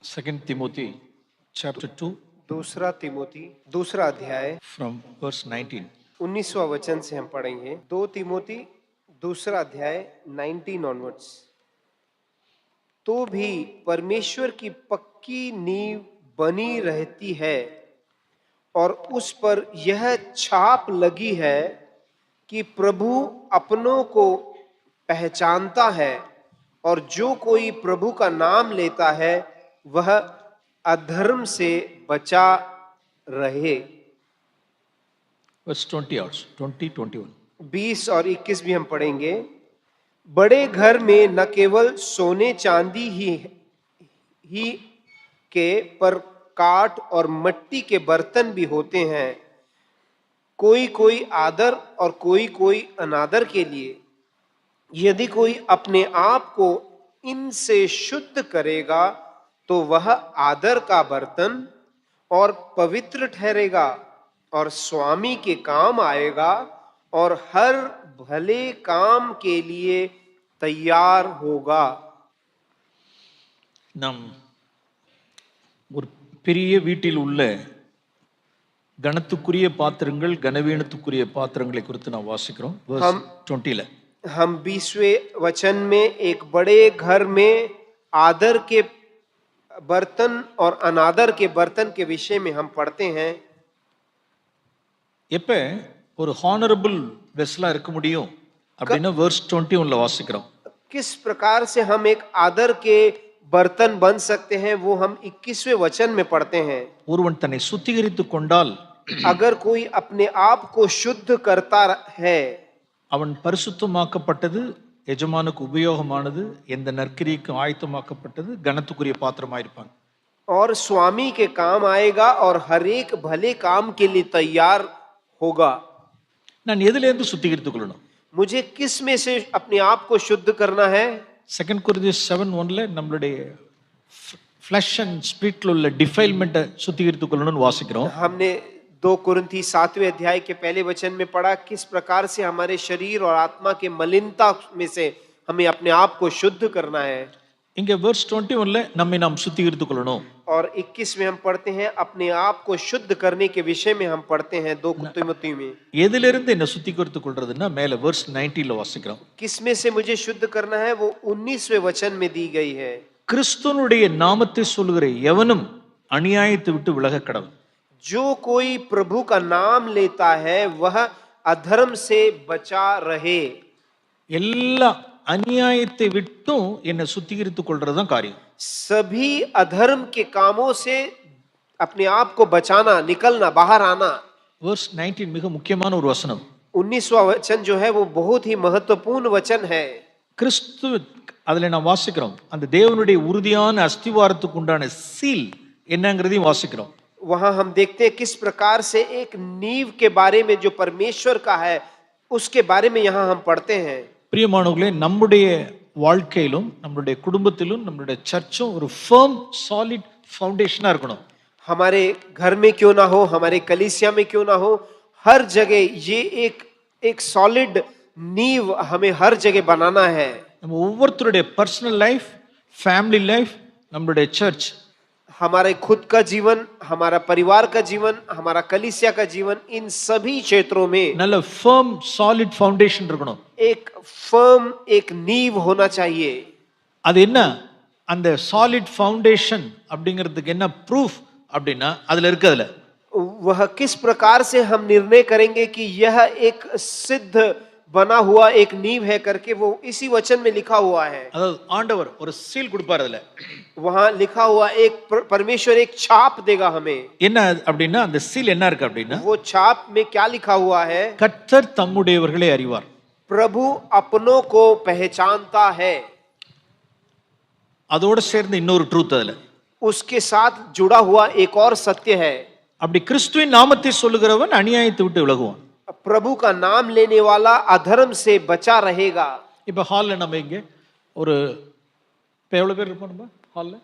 Second Timothy chapter 2 दूसरा तिमोथी दूसरा अध्याय from verse 19. 19वां वचन से हम पढ़ेंगे। 2 तिमोथी दूसरा अध्याय 19 ऑनवर्ड्स। तो भी परमेश्वर की पक्की नींव बनी रहती है और उस पर यह छाप लगी है कि प्रभु अपनों को पहचानता है और जो कोई प्रभु का नाम लेता है वह अधर्म से बचा रहे। Verse 20 also, 20, 21. 20 और 21 भी हम पढ़ेंगे। बड़े घर में न केवल सोने चांदी ही के पर काठ और मिट्टी के बर्तन भी होते हैं, कोई कोई आदर और कोई कोई अनादर के लिए। यदि कोई अपने आप को इनसे शुद्ध करेगा तो वह आदर का बर्तन और पवित्र ठहरेगा और स्वामी के काम आएगा और हर भले काम के लिए तैयार होगा। நாம் ஒரு பெரிய வீட்டில் உள்ள கனத்துக்குரிய பாத்திரங்கள் கனவீனத்துக்குரிய பாத்திரங்களை குறித்து நாம் வாசிக்கிறோம் verse 20ல. हम 20वें वचन में एक बड़े घर में आदर के बर्तन और अनादर के बर्तन के विषय में हम पढ़ते हैं। எப்ப ஒரு ஹானரபிள் வெஸ்லா இருக்க முடியும் அப்படின்னா verse 21ல வாசிக்கிறோம். किस प्रकार से हम एक आदर के बर्तन बन सकते हैं वो हम 21वें वचन में पढ़ते हैं। ஒருவன் தன்னை சுத்திகரித்துக் கொண்டால் अगर कोई अपने आप को शुद्ध करता है, அவன் பரிசுத்தமாக்கப்பட்டது, எஜமானுக்கு உபயோகமானது, எந்த நற்கிரியைக்கும் ஆயத்தமாக்கப்பட்டது, கனத்துக்குரிய பாத்திரமாயிருப்பான். और स्वामी के काम आएगा और हर एक भले काम के लिए तैयार होगा। நான் எதிலிருந்து சுத்திகரித்துக் கொள்ளணும்? मुझे किस में से अपने आप को शुद्ध करना है? 2 Corinthians 7:1ல நம்மளுடைய ஃப்ளஷ் அண்ட் ஸ்பிரிட்ல உள்ள டிஃபைல்மென்ட்டை சுத்திகரித்துக் கொள்ளணும்னு வாசிக்கிறோம். हमने 2 कुरिन्थी 7वें अध्याय के पहले वचन में पढ़ा किस प्रकार से हमारे शरीर और आत्मा के मलिनता में से हमें अपने आप को शुद्ध करना है। இங்க verse 21ல நம்மை நாம் சுத்திகரித்துக் கொள்ளணும். और 21 में हम पढ़ते हैं अपने आप को शुद्ध करने के विषय में हम पढ़ते हैं 2 तिमोथी में। எதிலிருந்து என்ன சுத்திகரித்துக் கொள்றதுன்னா மேல verse 19ல வாசிக்கிறோம். किस में से मुझे शुद्ध करना है वो 19वें वचन में दी गई है। கிறிஸ்துவனுடைய நாமத்தை சொல்லுகிற எவனும் அநியாயத்தை விட்டு விலக கடவன். जो कोई प्रभु का नाम लेता है वह अधर्म से बचा रहे। எல்லா அநியாயத்தை விட்டும் என்ன சுத்திகரித்துக் கொள்றதுதான் காரியம். सभी अधर्म के कामों से अपने आप को बचाना, निकलना, बाहर आना। verse 19 மிக முக்கியமான ஒரு வசனம். 19वां वचन जो है वो बहुत ही महत्वपूर्ण वचन है। கிறிஸ்து அதுல நான் வாசிக்கிறோம் அந்த தேவனுடைய உறுதியான அஸ்திவாரத்துக்கு உண்டான சீல் என்னங்கிறதையும் வாசிக்கிறோம். वहां हम देखते हैं किस प्रकार से एक नींव के बारे में जो परमेश्वर का है उसके बारे में यहां हम पढ़ते हैं। பிரியமானவர்களே, நம்முடைய வாழ்க்கையிலும் நம்முடைய குடும்பத்திலும் நம்முடைய சர்ச்சும் ஒரு ஃபர்ம் சாலிட் ஃபவுண்டேஷனா இருக்கணும். हमारे घर में क्यों ना हो, हमारे कलीसिया में क्यों ना हो, हर जगह ये एक सॉलिड नींव हमें हर जगह बनाना है। நம்ம ஒவ்வொருத்தருடைய பர்சனல் லைஃப், ஃபேமிலி லைஃப், நம்முடைய சர்ச், हमारे खुद का जीवन, हमारा परिवार का जीवन, हमारा कलीसिया का जीवन, इन सभी क्षेत्रों में நல்ல ஃபர்ம் சாலிட் ஃபவுண்டேஷன் இருக்கணும். एक फर्म, एक नींव होना चाहिए। அது என்ன அந்த சாலிட் ஃபவுண்டேஷன் அப்படிங்கிறதுக்கு என்ன ப்ரூஃப் அப்படின்னா அதுல இருக்குதுல वह किस प्रकार से हम निर्णय करेंगे कि यह एक सिद्ध बना हुआ एक नींव है करके वो इसी वचन में लिखा हुआ है। அதாவது ஆண்டவர் ஒரு சீல் கொடுப்பார். அதுல वहां लिखा हुआ एक परमेश्वर एक छाप देगा हमें। என்ன அப்படின்னா அந்த சீல் என்ன இருக்கு அப்படின்னா वो छाप में क्या लिखा हुआ है? கர்த்தர் தம்முடையவர்களை அறிவார். प्रभु अपनों को पहचानता है। அதோட சேர்ந்து இன்னொரு ட்ரூத் அதுல उसके साथ जुड़ा हुआ एक और सत्य है। அப்படி கிறிஸ்துவின் நாமத்தை சொல்லுகிறவன் அநியாயத்தை விட்டு விலகுவான். प्रभु का नाम लेने वाला अधर्म से बचा रहेगा। இப்ப ஹால்ல நம்ம இங்க ஒரு இப்ப எவ்வளவு பேர் இருப்போம் நம்ம ஹால்ல?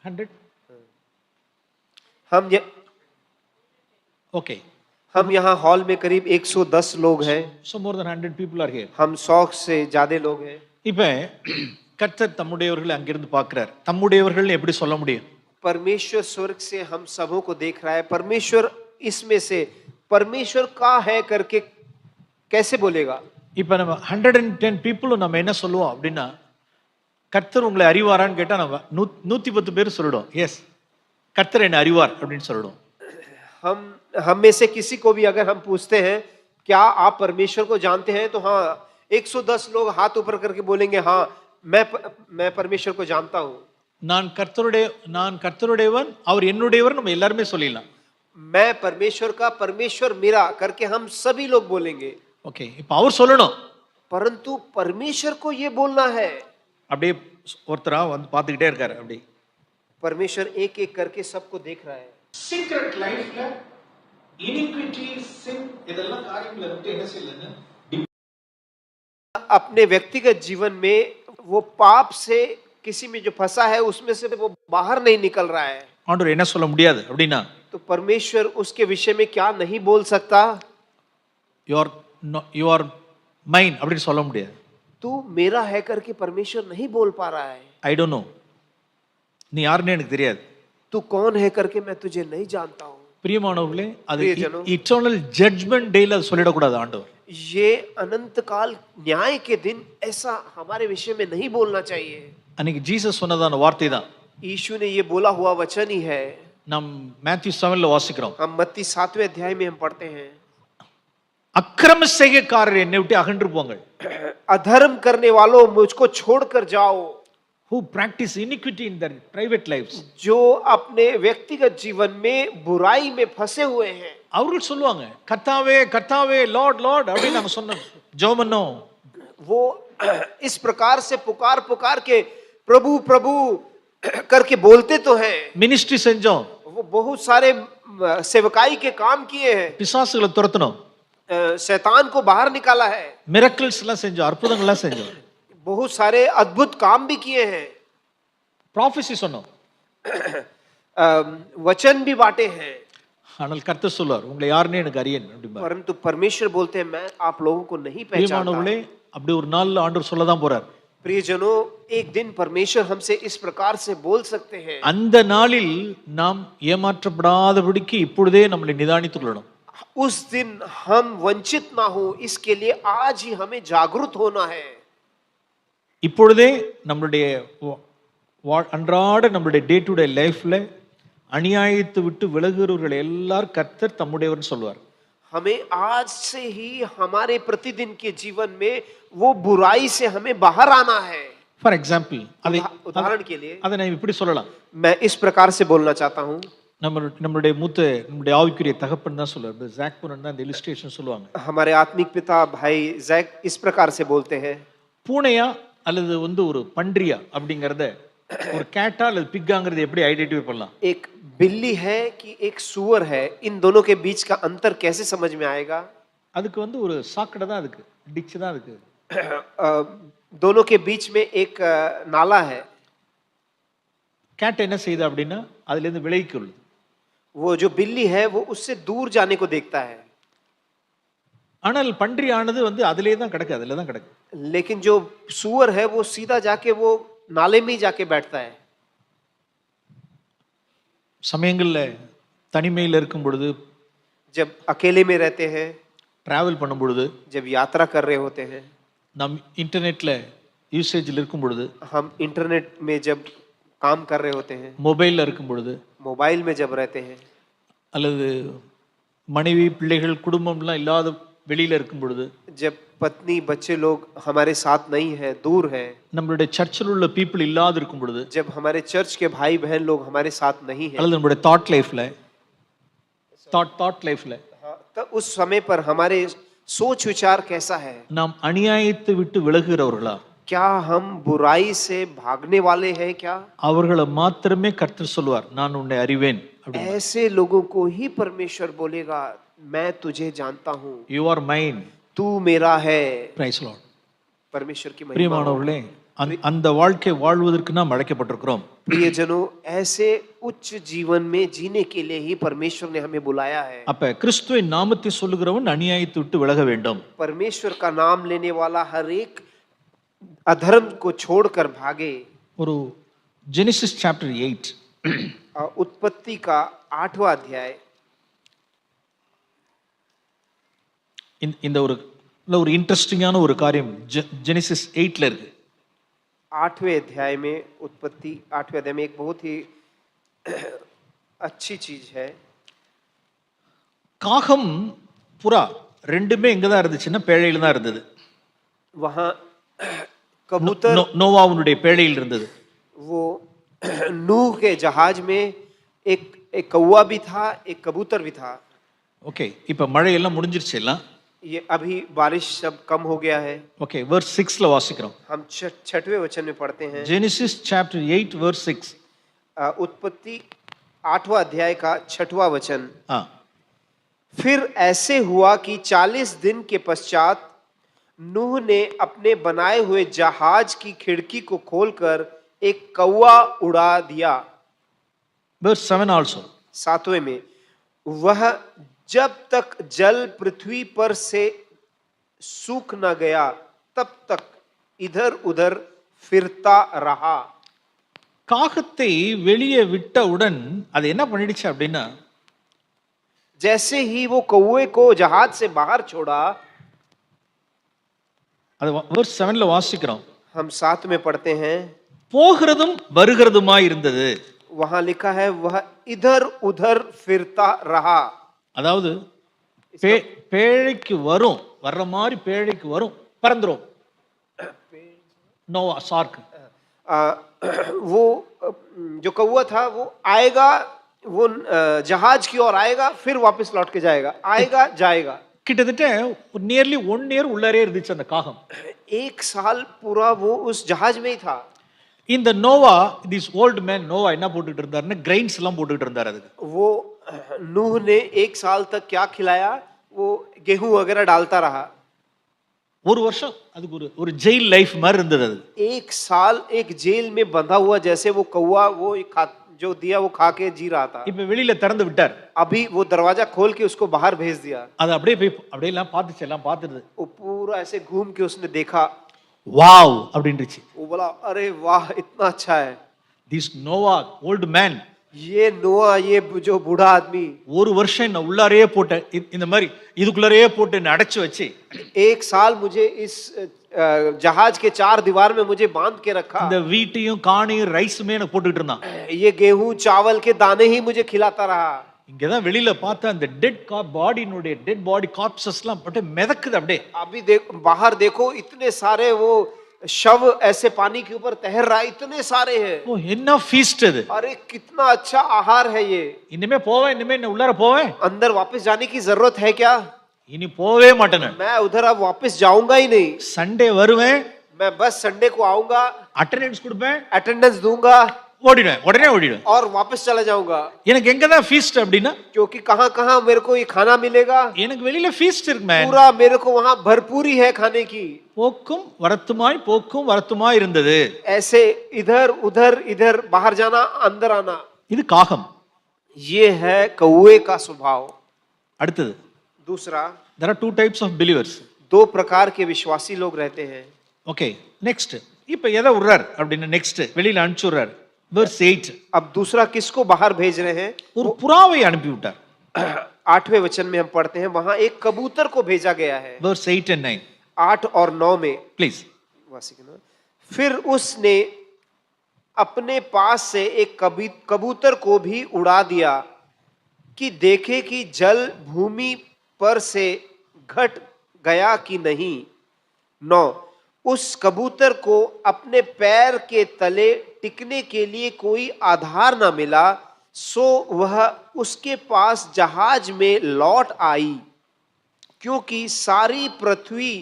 100. हम यहाँ हॉल में करीब 110 लोग हैं। So more than 100 people are here. हम 100 से ज्यादा लोग हैं। இப்ப கர்த்தர் தம்முடையவர்களை அங்கிருந்து பார்க்கிறார். தம்முடையவர்கள் எப்படி சொல்ல முடியும்? परमेश्वर स्वर्ग से हम सबों को देख रहा है। परमेश्वर इसमें से परमेश्वर का है करके कैसे बोलेगा? இப்ப நம்ம 110 பீப்புளும் நம்ம என்ன சொல்லுவோம் அப்படின்னா, கர்த்தர் உங்களை அறிவாரான்னு கேட்டா நம்ம 110 பேர் சொல்லிடுவோம், எஸ் கர்த்தர் என்ன அறிவார் அப்படின்னு சொல்லிடுவோம். हम में से किसी को भी अगर हम पूछते हैं क्या आप परमेश्वर को जानते हैं, तो हाँ 110 लोग हाथ ऊपर करके बोलेंगे हाँ मैं परमेश्वर को जानता हूँ। நான் கர்த்தருடையவன் அவர் என்னுடையவர் நம்ம எல்லாருமே சொல்லிடலாம். मैं परमेश्वर का, परमेश्वर मेरा करके हम सभी लोग बोलेंगे। ஓகே, இப்ப அவர் சொல்லணும், परंतु परमेश्वर को ये बोलना है। அப்படியே ஒருத்தரா வந்து பார்த்துக்கிட்டே இருக்காரு. அப்படி परमेश्वर एक एक करके सबको देख रहा है। சீக்ரெட் லைஃப்ல இனிக்விட்டி சின் இதெல்லாம் காரியங்களை விட்டு என்ன செய்யலன்னு अपने व्यक्तिगत जीवन में वो पाप से किसी में जो फंसा है उसमें से वो बाहर नहीं निकल रहा है, ஆண்டவர் என்ன சொல்ல முடியாது அப்படின்னா, तो परमेश्वर उसके विषय में क्या नहीं बोल सकता? யூ ஆர் மைன் அப்படின்னு சொல்ல முடியாது. तू मेरा है करके परमेश्वर नहीं बोल पा रहा है। ஐ டோன்ட் நோ, நீ யாருன்னு எனக்கு தெரியாது. तू कौन है करके मैं तुझे नहीं जानता हूँ। பிரியமானவர்களே, அது பிரியஜனோ, இட்டர்னல் ஜட்ஜ்மென்ட் டேல சொல்லிடக்கூடாது ஆண்டவர். ये अनंत काल न्याय के दिन ऐसा हमारे विषय में नहीं बोलना चाहिए। அன்னைக்கு ஜீசஸ் சொன்னதான வார்த்தை தான் यीशु ने ये बोला हुआ वचन ही है। நம் மேத்யூ 7ல வாசிக்கிறோம். हम मत्ती 7वें अध्याय में हम पढ़ते हैं, அக்கிரம செய்கைக்காரர் என்னை விட்டு அகன்று போங்கள். अधर्म करने वालों मुझको छोड़कर जाओ। who practice iniquity in their private lives, जो अपने व्यक्तिगत जीवन में बुराई में फंसे हुए हैं, அவர்கள் சொல்லுவாங்க, கர்த்தாவே கர்த்தாவே லார்ட் லார்ட் அப்படி நாங்க சொன்னோம், ஜெபம் பண்ணோம். वो इस प्रकार से पुकार पुकार के प्रभु प्रभु करके बोलते तो हैं, மினிஸ்ட்ரி செஞ்சோம், वो बहुत सारे सेवकाई के काम किए हैं, பிசாசுகளை துரத்தணும், शैतान को बाहर निकाला है, மிரக்கிள்ஸ் எல்லாம் செஞ்சோம், அற்புதங்கள் எல்லாம் செஞ்சோம், बहुत सारे अद्भुत काम भी किए हैं, ப்ராஃபஸி சொன்னோம், वचन भी बांटे हैं। ஆனால் கர்த்தர் சொல்வார், உங்களை யாருன்னே எனக்கு அறியேன் அப்படிம்பார். परंतु परमेश्वर बोलते हैं मैं आप लोगों को नहीं पहचानता। பிரியமானவர்களே, அப்படி ஒரு நாள்ல ஆண்டவர் சொல்லதான் போறார். प्रियजनों, एक दिन परमेश्वर हमसे इस प्रकार से बोल सकते हैं। அந்த நாளில் நாம் ஏமாற்றப்படாதபடிக்கு இப்பொழுதே நம்மளை நிதானித்துக் கொள்ளணும். उस दिन हम वंचित ना हो इसके लिए आज ही हमें जागरूक होना है। இப்பொழுதே நம்மளுடைய அன்றாட நம்மளுடைய டே டு டே லைஃப்ல அநியாயத்தை விட்டு விலகுறவர்கள் எல்லாரும் கர்த்தர் தம்முடையவர்னு சொல்வார். हमें आज से ही हमारे प्रतिदिन के जीवन में वो बुराई से हमें बाहर आना है। ஃபார் எக்ஸாம்பிள், उदाहरण के लिए அதை நான் இப்படி சொல்லலாம், मैं इस प्रकार से बोलना चाहता हूँ। நம்மளுடைய ஆவிக்குரிய தகப்பன் தான் சொல்லுவார், ஜாக்புரன் தான் இந்த இலிஸ்ட்ரேஷன் சொல்லுவாங்க. हमारे आत्मिक पिता भाई जैक इस प्रकार से बोलते हैं, பூனையா அல்லது ஒரு பன்றியா அப்படிங்கறத ஒரு கேட்டா அல்லது பிக்காங்கிறது எப்படி ஐடென்டிஃபை பண்ணலாம்? एक बिल्ली है कि एक सूअर है, इन दोनों के बीच का अंतर कैसे समझ में आएगा? அதுக்கு ஒரு சாக்கடை தான் இருக்கு, டிச் தான் இருக்கு, दोनों के बीच में एक नाला है। கேட் என்ன செய்யுது அப்படின்னா அதுல இருந்து விலகி கொள்ளுது. वो जो बिल्ली है वो उससे दूर जाने को देखता है, ஆனால் பன்றி ஆனது அதிலே தான் கிடக்கு, அதுல தான் கிடக்கு. लेकिन जो सूअर है वो सीधा जाके वो नाले में ही जाके बैठता है। சமயங்கள்ல தனிமையில் இருக்கும் பொழுது, जब अकेले में रहते हैं, டிராவல் பண்ணும் பொழுது, जब यात्रा कर रहे होते हैं, நம் இன்டர்நெட்ல யூசேஜ்ல இருக்கும் பொழுது, हम इंटरनेट में जब काम कर रहे होते हैं, மொபைல்ல இருக்கும் பொழுது, मोबाइल में जब रहते हैं, அல்லது மனைவி பிள்ளைகள் குடும்பம்லாம் இல்லாத வெளியில இருக்கும் பொழுது, जब पत्नी बच्चे लोग हमारे साथ नहीं है, दूर है, நம்மளுடைய சர்ச்சில் உள்ள பீப்புள் இல்லாத இருக்கும் பொழுது, जब हमारे चर्च के भाई बहन लोग हमारे साथ नहीं है, அல்லது நம்மளுடைய தாட் லைஃப்ல तो उस समय पर हमारे सोच विचार कैसा है? நாம் அநியாயத்தை விட்டு விலகுகிறவர்களா? क्या हम बुराई से भागने वाले हैं क्या? அவர்களை மாத்திரமே கர்த்தர் சொல்வார், நான் உன்னை அறிவேன். ऐसे लोगों को ही परमेश्वर बोलेगा मैं तुझे जानता हूँ, யூ ஆர் மைன், तू मेरा है। Praise Lord. परमेश्वर की महिमा। பிரியமானவர்களே, அந்த வாழ்க்கை வாழ்வதற்கு நாம் அழைக்கப்பட்டிருக்கிறோம். प्रियजनों, ऐसे उच्च जीवन में जीने के लिए ही परमेश्वर ने हमें बुलाया है। அப்ப கிறிஸ்துவின் நாமத்தை சொல்லுகிறவன் அநியாயத்தை விட்டு விலக வேண்டும். परमेश्वर का नाम लेने वाला हर एक अधर्म को छोड़कर भागे। ஒரு ஜெனிசிஸ் சாப்டர் 8 उत्पत्ति का 8वां अध्याय। இந்த ஒரு இன்ட்ரெஸ்டிங்கான ஒரு காரியம் ஜெனிசிஸ் 8ல இருக்கு. 8वें अध्याय में उत्पत्ति 8वें अध्याय में एक बहुत ही अच्छी चीज है। காகம் புறா ரெண்டுமே எங்க தான் இருந்துச்சுன்னா பேழையில தான் இருந்தது. वहां कबूतर நோவாவுடைய பேழையில் இருந்தது. वो नूह के जहाज में एक कौवा भी था, एक कबूतर भी था। ஓகே, இப்ப மழை எல்லாம் முடிஞ்சிருச்சு எல்லாம். ये अभी बारिश सब कम हो गया है। ஓகே, verse 6ல வாசிக்கிறோம். हम 6वें वचन में पढ़ते हैं। Genesis chapter 8 verse 6. उत्पत्ति 8वां अध्याय का 6वां वचन। फिर ऐसे हुआ कि 40 दिन के पश्चात नूह ने अपने बनाए हुए जहाज की खिड़की को खोलकर एक कौवा उड़ा दिया। Verse 7 also. 7वें में, वह जब तक जल पृथ्वी पर से सूख न गया तब तक इधर उधर फिरता रहा। காகத்தை வெளியே விட்டவுடன் அது என்ன பண்ணிடுச்சு அப்படின்னா, जैसे ही वो कौवे को जहाज से बाहर छोड़ा, அது verse 7ல வாசிக்கிறோம். हम 7 में पढ़ते हैं, போகிறதும் வருகிறதுமாய் இருந்தது. वहां लिखा है वह इधर उधर फिरता रहा। அதாவது பேழைக்கு வரும், வர்ற மாதிரி பேழைக்கு வரும், பறந்துரும். நோவா சார்க், वो जो कौवा था वो आएगा, वो जहाज की ओर आएगा, फिर वापस लौट के जाएगा, आएगा जाएगा। கிட்டத்தட்ட நியர்லி 1 இயர் உள்ளாரே இருந்துச்சு அந்த காகம். 1 साल पूरा वो उस जहाज में ही था। இந்த Noah, this old man Noah என்ன போட்டுட்டு இருந்தாருன்னா கிரெயின்ஸ் எல்லாம் போட்டுட்டு இருந்தாரு. அதுக்கு वो नूह ने 1 साल तक क्या खिलाया, वो गेहूं वगैरह डालता रहा। ஒரு வருஷம் அதுக்கு ஒரு ஜெயில் லைஃப் மாதிரி இருந்தது. அது 1 साल एक जेल में बंधा हुआ, जैसे वो कौवा वो जो दिया वो खा के जी रहा था। இப்ப வெளியில திறந்து விட்டார். अभी वो दरवाजा खोल के उसको बाहर भेज दिया। அது அப்படியே போய் அப்படியே எல்லாம் பார்த்துச்சு, எல்லாம் பார்த்துது. वो पूरा ऐसे घूम के उसने देखा, வாவ் அப்படின்னுச்சு. वो बोला अरे वाह इतना अच्छा है। திஸ் நோவா ஓல்ட் மேன், ये नोआ, ये जो बूढ़ा आदमी ஒரு வருஷம் என்ன உள்ளாரையே போட்டு இந்த மாதிரி இதுக்குள்ளரையே போட்டு என்ன அடைச்சு வச்சு 1 साल मुझे इस जहाज के 4 दीवार में मुझे बांध के रखा। இந்த வீட்டையும் காணையும் ரைஸுமே எனக்கு போட்டுட்டு இருந்தான். ये गेहूं चावल के दाने ही मुझे खिलाता रहा। இங்கதான் வெளியில பார்த்தா அந்த டெட் பாடினுடைய டெட் பாடி கார்ப்சஸ் எல்லாம் போட்டு மிதக்குது அப்படியே. अभी बाहर देखो इतने सारे वो शव ऐसे पानी के ऊपर तैर रहा है, इतने सारे हैं। ஓ என்ன ஃபீஸ்ட் அது. अरे कितना अच्छा आहार है ये। இனிமே போவேன், இனிமே என்ன உள்ளார போவேன், अंदर वापस जाने की जरूरत है क्या? இனி போவே மாட்டேன். मैं उधर अब वापस जाऊंगा ही नहीं। சண்டே வருவேன், मैं बस संडे को आऊंगा, அட்டெண்டன்ஸ் கொடுப்பேன், अटेंडेंस दूंगा ஓடிடுவேன், உடனே ஓடிடுவேன். और वापस चला जाऊंगा। எனக்கு எங்க தான் ஃபீஸ்ட் அப்படின்னா, क्योंकि कहां कहां मेरे को ये खाना मिलेगा, எனக்கு வெளியில ஃபீஸ்ட் இருக்கு மேன். पूरा मेरे को वहां भरपूरी है खाने की। போக்கும் வரத்துமாய் இருந்தது. ऐसे इधर उधर इधर बाहर जाना अंदर आना, இது காகம். ये है कौवे का स्वभाव। அடுத்தது, दूसरा, there are 2 types of believers. 2 प्रकार के विश्वासी लोग रहते हैं। ஓகே, நெக்ஸ்ட் இப்ப எதை விடுறார் அப்படின்னா, நெக்ஸ்ட் வெளியில அனுப்பிச்சு விடுறார். verse 8. अब दूसरा किसको बाहर भेज रहे हैं? ஒரு புறாவை அனுப்பி விட்டார். 8वें वचन में हम पढ़ते हैं वहां एक कबूतर को भेजा गया है। verse 8 and 9 8 और 9 में प्लीज. फिर उसने अपने पास से एक कबूतर को भी उड़ा दिया कि देखे कि जल भूमि पर से घट गया कि नहीं। 9, उस कबूतर को अपने पैर के तले टिकने के लिए कोई आधार न मिला, सो वह उसके पास जहाज में लौट आई, क्योंकि सारी पृथ्वी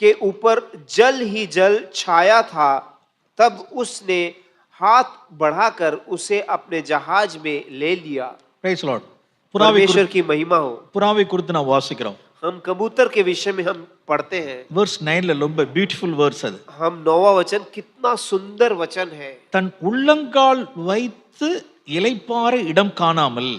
के ऊपर जल ही जल छाया था। तब उसने हाथ बढ़ाकर उसे अपने जहाज में ले लिया। praise lord. परमेश्वर की महिमा हो। புறாவை குறித்து நான் வாசிக்கிறோம். हम कबूतर के विषय में हम पढ़ते हैं। verse 9ல ரொம்ப பியூட்டிஃபுல் வேர்ஸ் அது. हम 9वां वचन, कितना सुंदर वचन है। தன் உள்ளங்கால் வைத்து இளைப்பாற இடம் காணாமல்,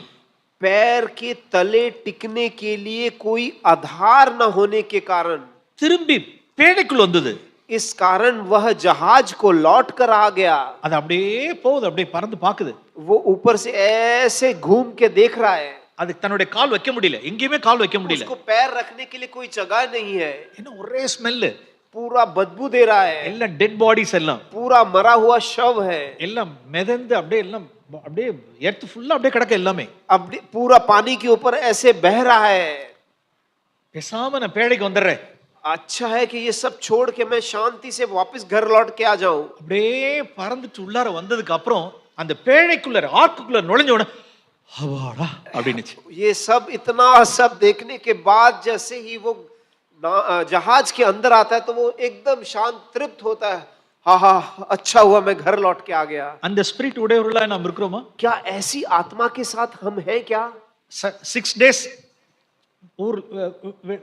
पैर के तले टिकने के लिए कोई आधार न होने के कारण திரும்பி பேழைக்குள் வந்தது. इस कारण वह जहाज को लौट कर आ गया। அது அப்படியே போகுது, அப்படியே பறந்து பாக்குது. वो ऊपर से ऐसे घूम के देख रहा है, அதுக்கு தன்னுடைய கால் வைக்க முடியல, எங்கேயுமே கால் வைக்க முடியல. उसको पैर रखने के लिए कोई जगह नहीं है, என்ன ஒரே ஸ்மெல், पूरा बदबू दे रहा है, எல்லாம் டெட் பாடிஸ், எல்லாம் पूरा मरा हुआ शव है, எல்லாம் மிதந்து அப்படியே எல்லாம் அப்படியே எர்த் ஃபுல்லா அப்படியே கிடக்க எல்லாமே. अब पूरा पानी के ऊपर ऐसे बह रहा है। பேசாம நான் பேழைக்கு வந்துடுறேன், अच्छा है कि ये सब छोड़ के मैं शांति से वापस घर लौट के आ जाऊं। அப்படியே பறந்துட்டு உள்ளார வந்ததுக்கு அப்புறம் அந்த பேழைக்குள்ள ஆர்க்குள்ள நுழைஞ்ச உடனே அவாடா அப்படினுச்சு. ये सब इतना सब देखने के बाद जैसे ही वो जहाज के अंदर आता है तो वो एकदम शांत तृप्त होता है। हाँ हाँ, अच्छा हुआ मैं घर लौट के आ गया। அந்த ஸ்பிரிட் உடையவர்களா நாம் இருக்கிறோமா? क्या ऐसी आत्मा के साथ हम हैं क्या? 6 days ஊர்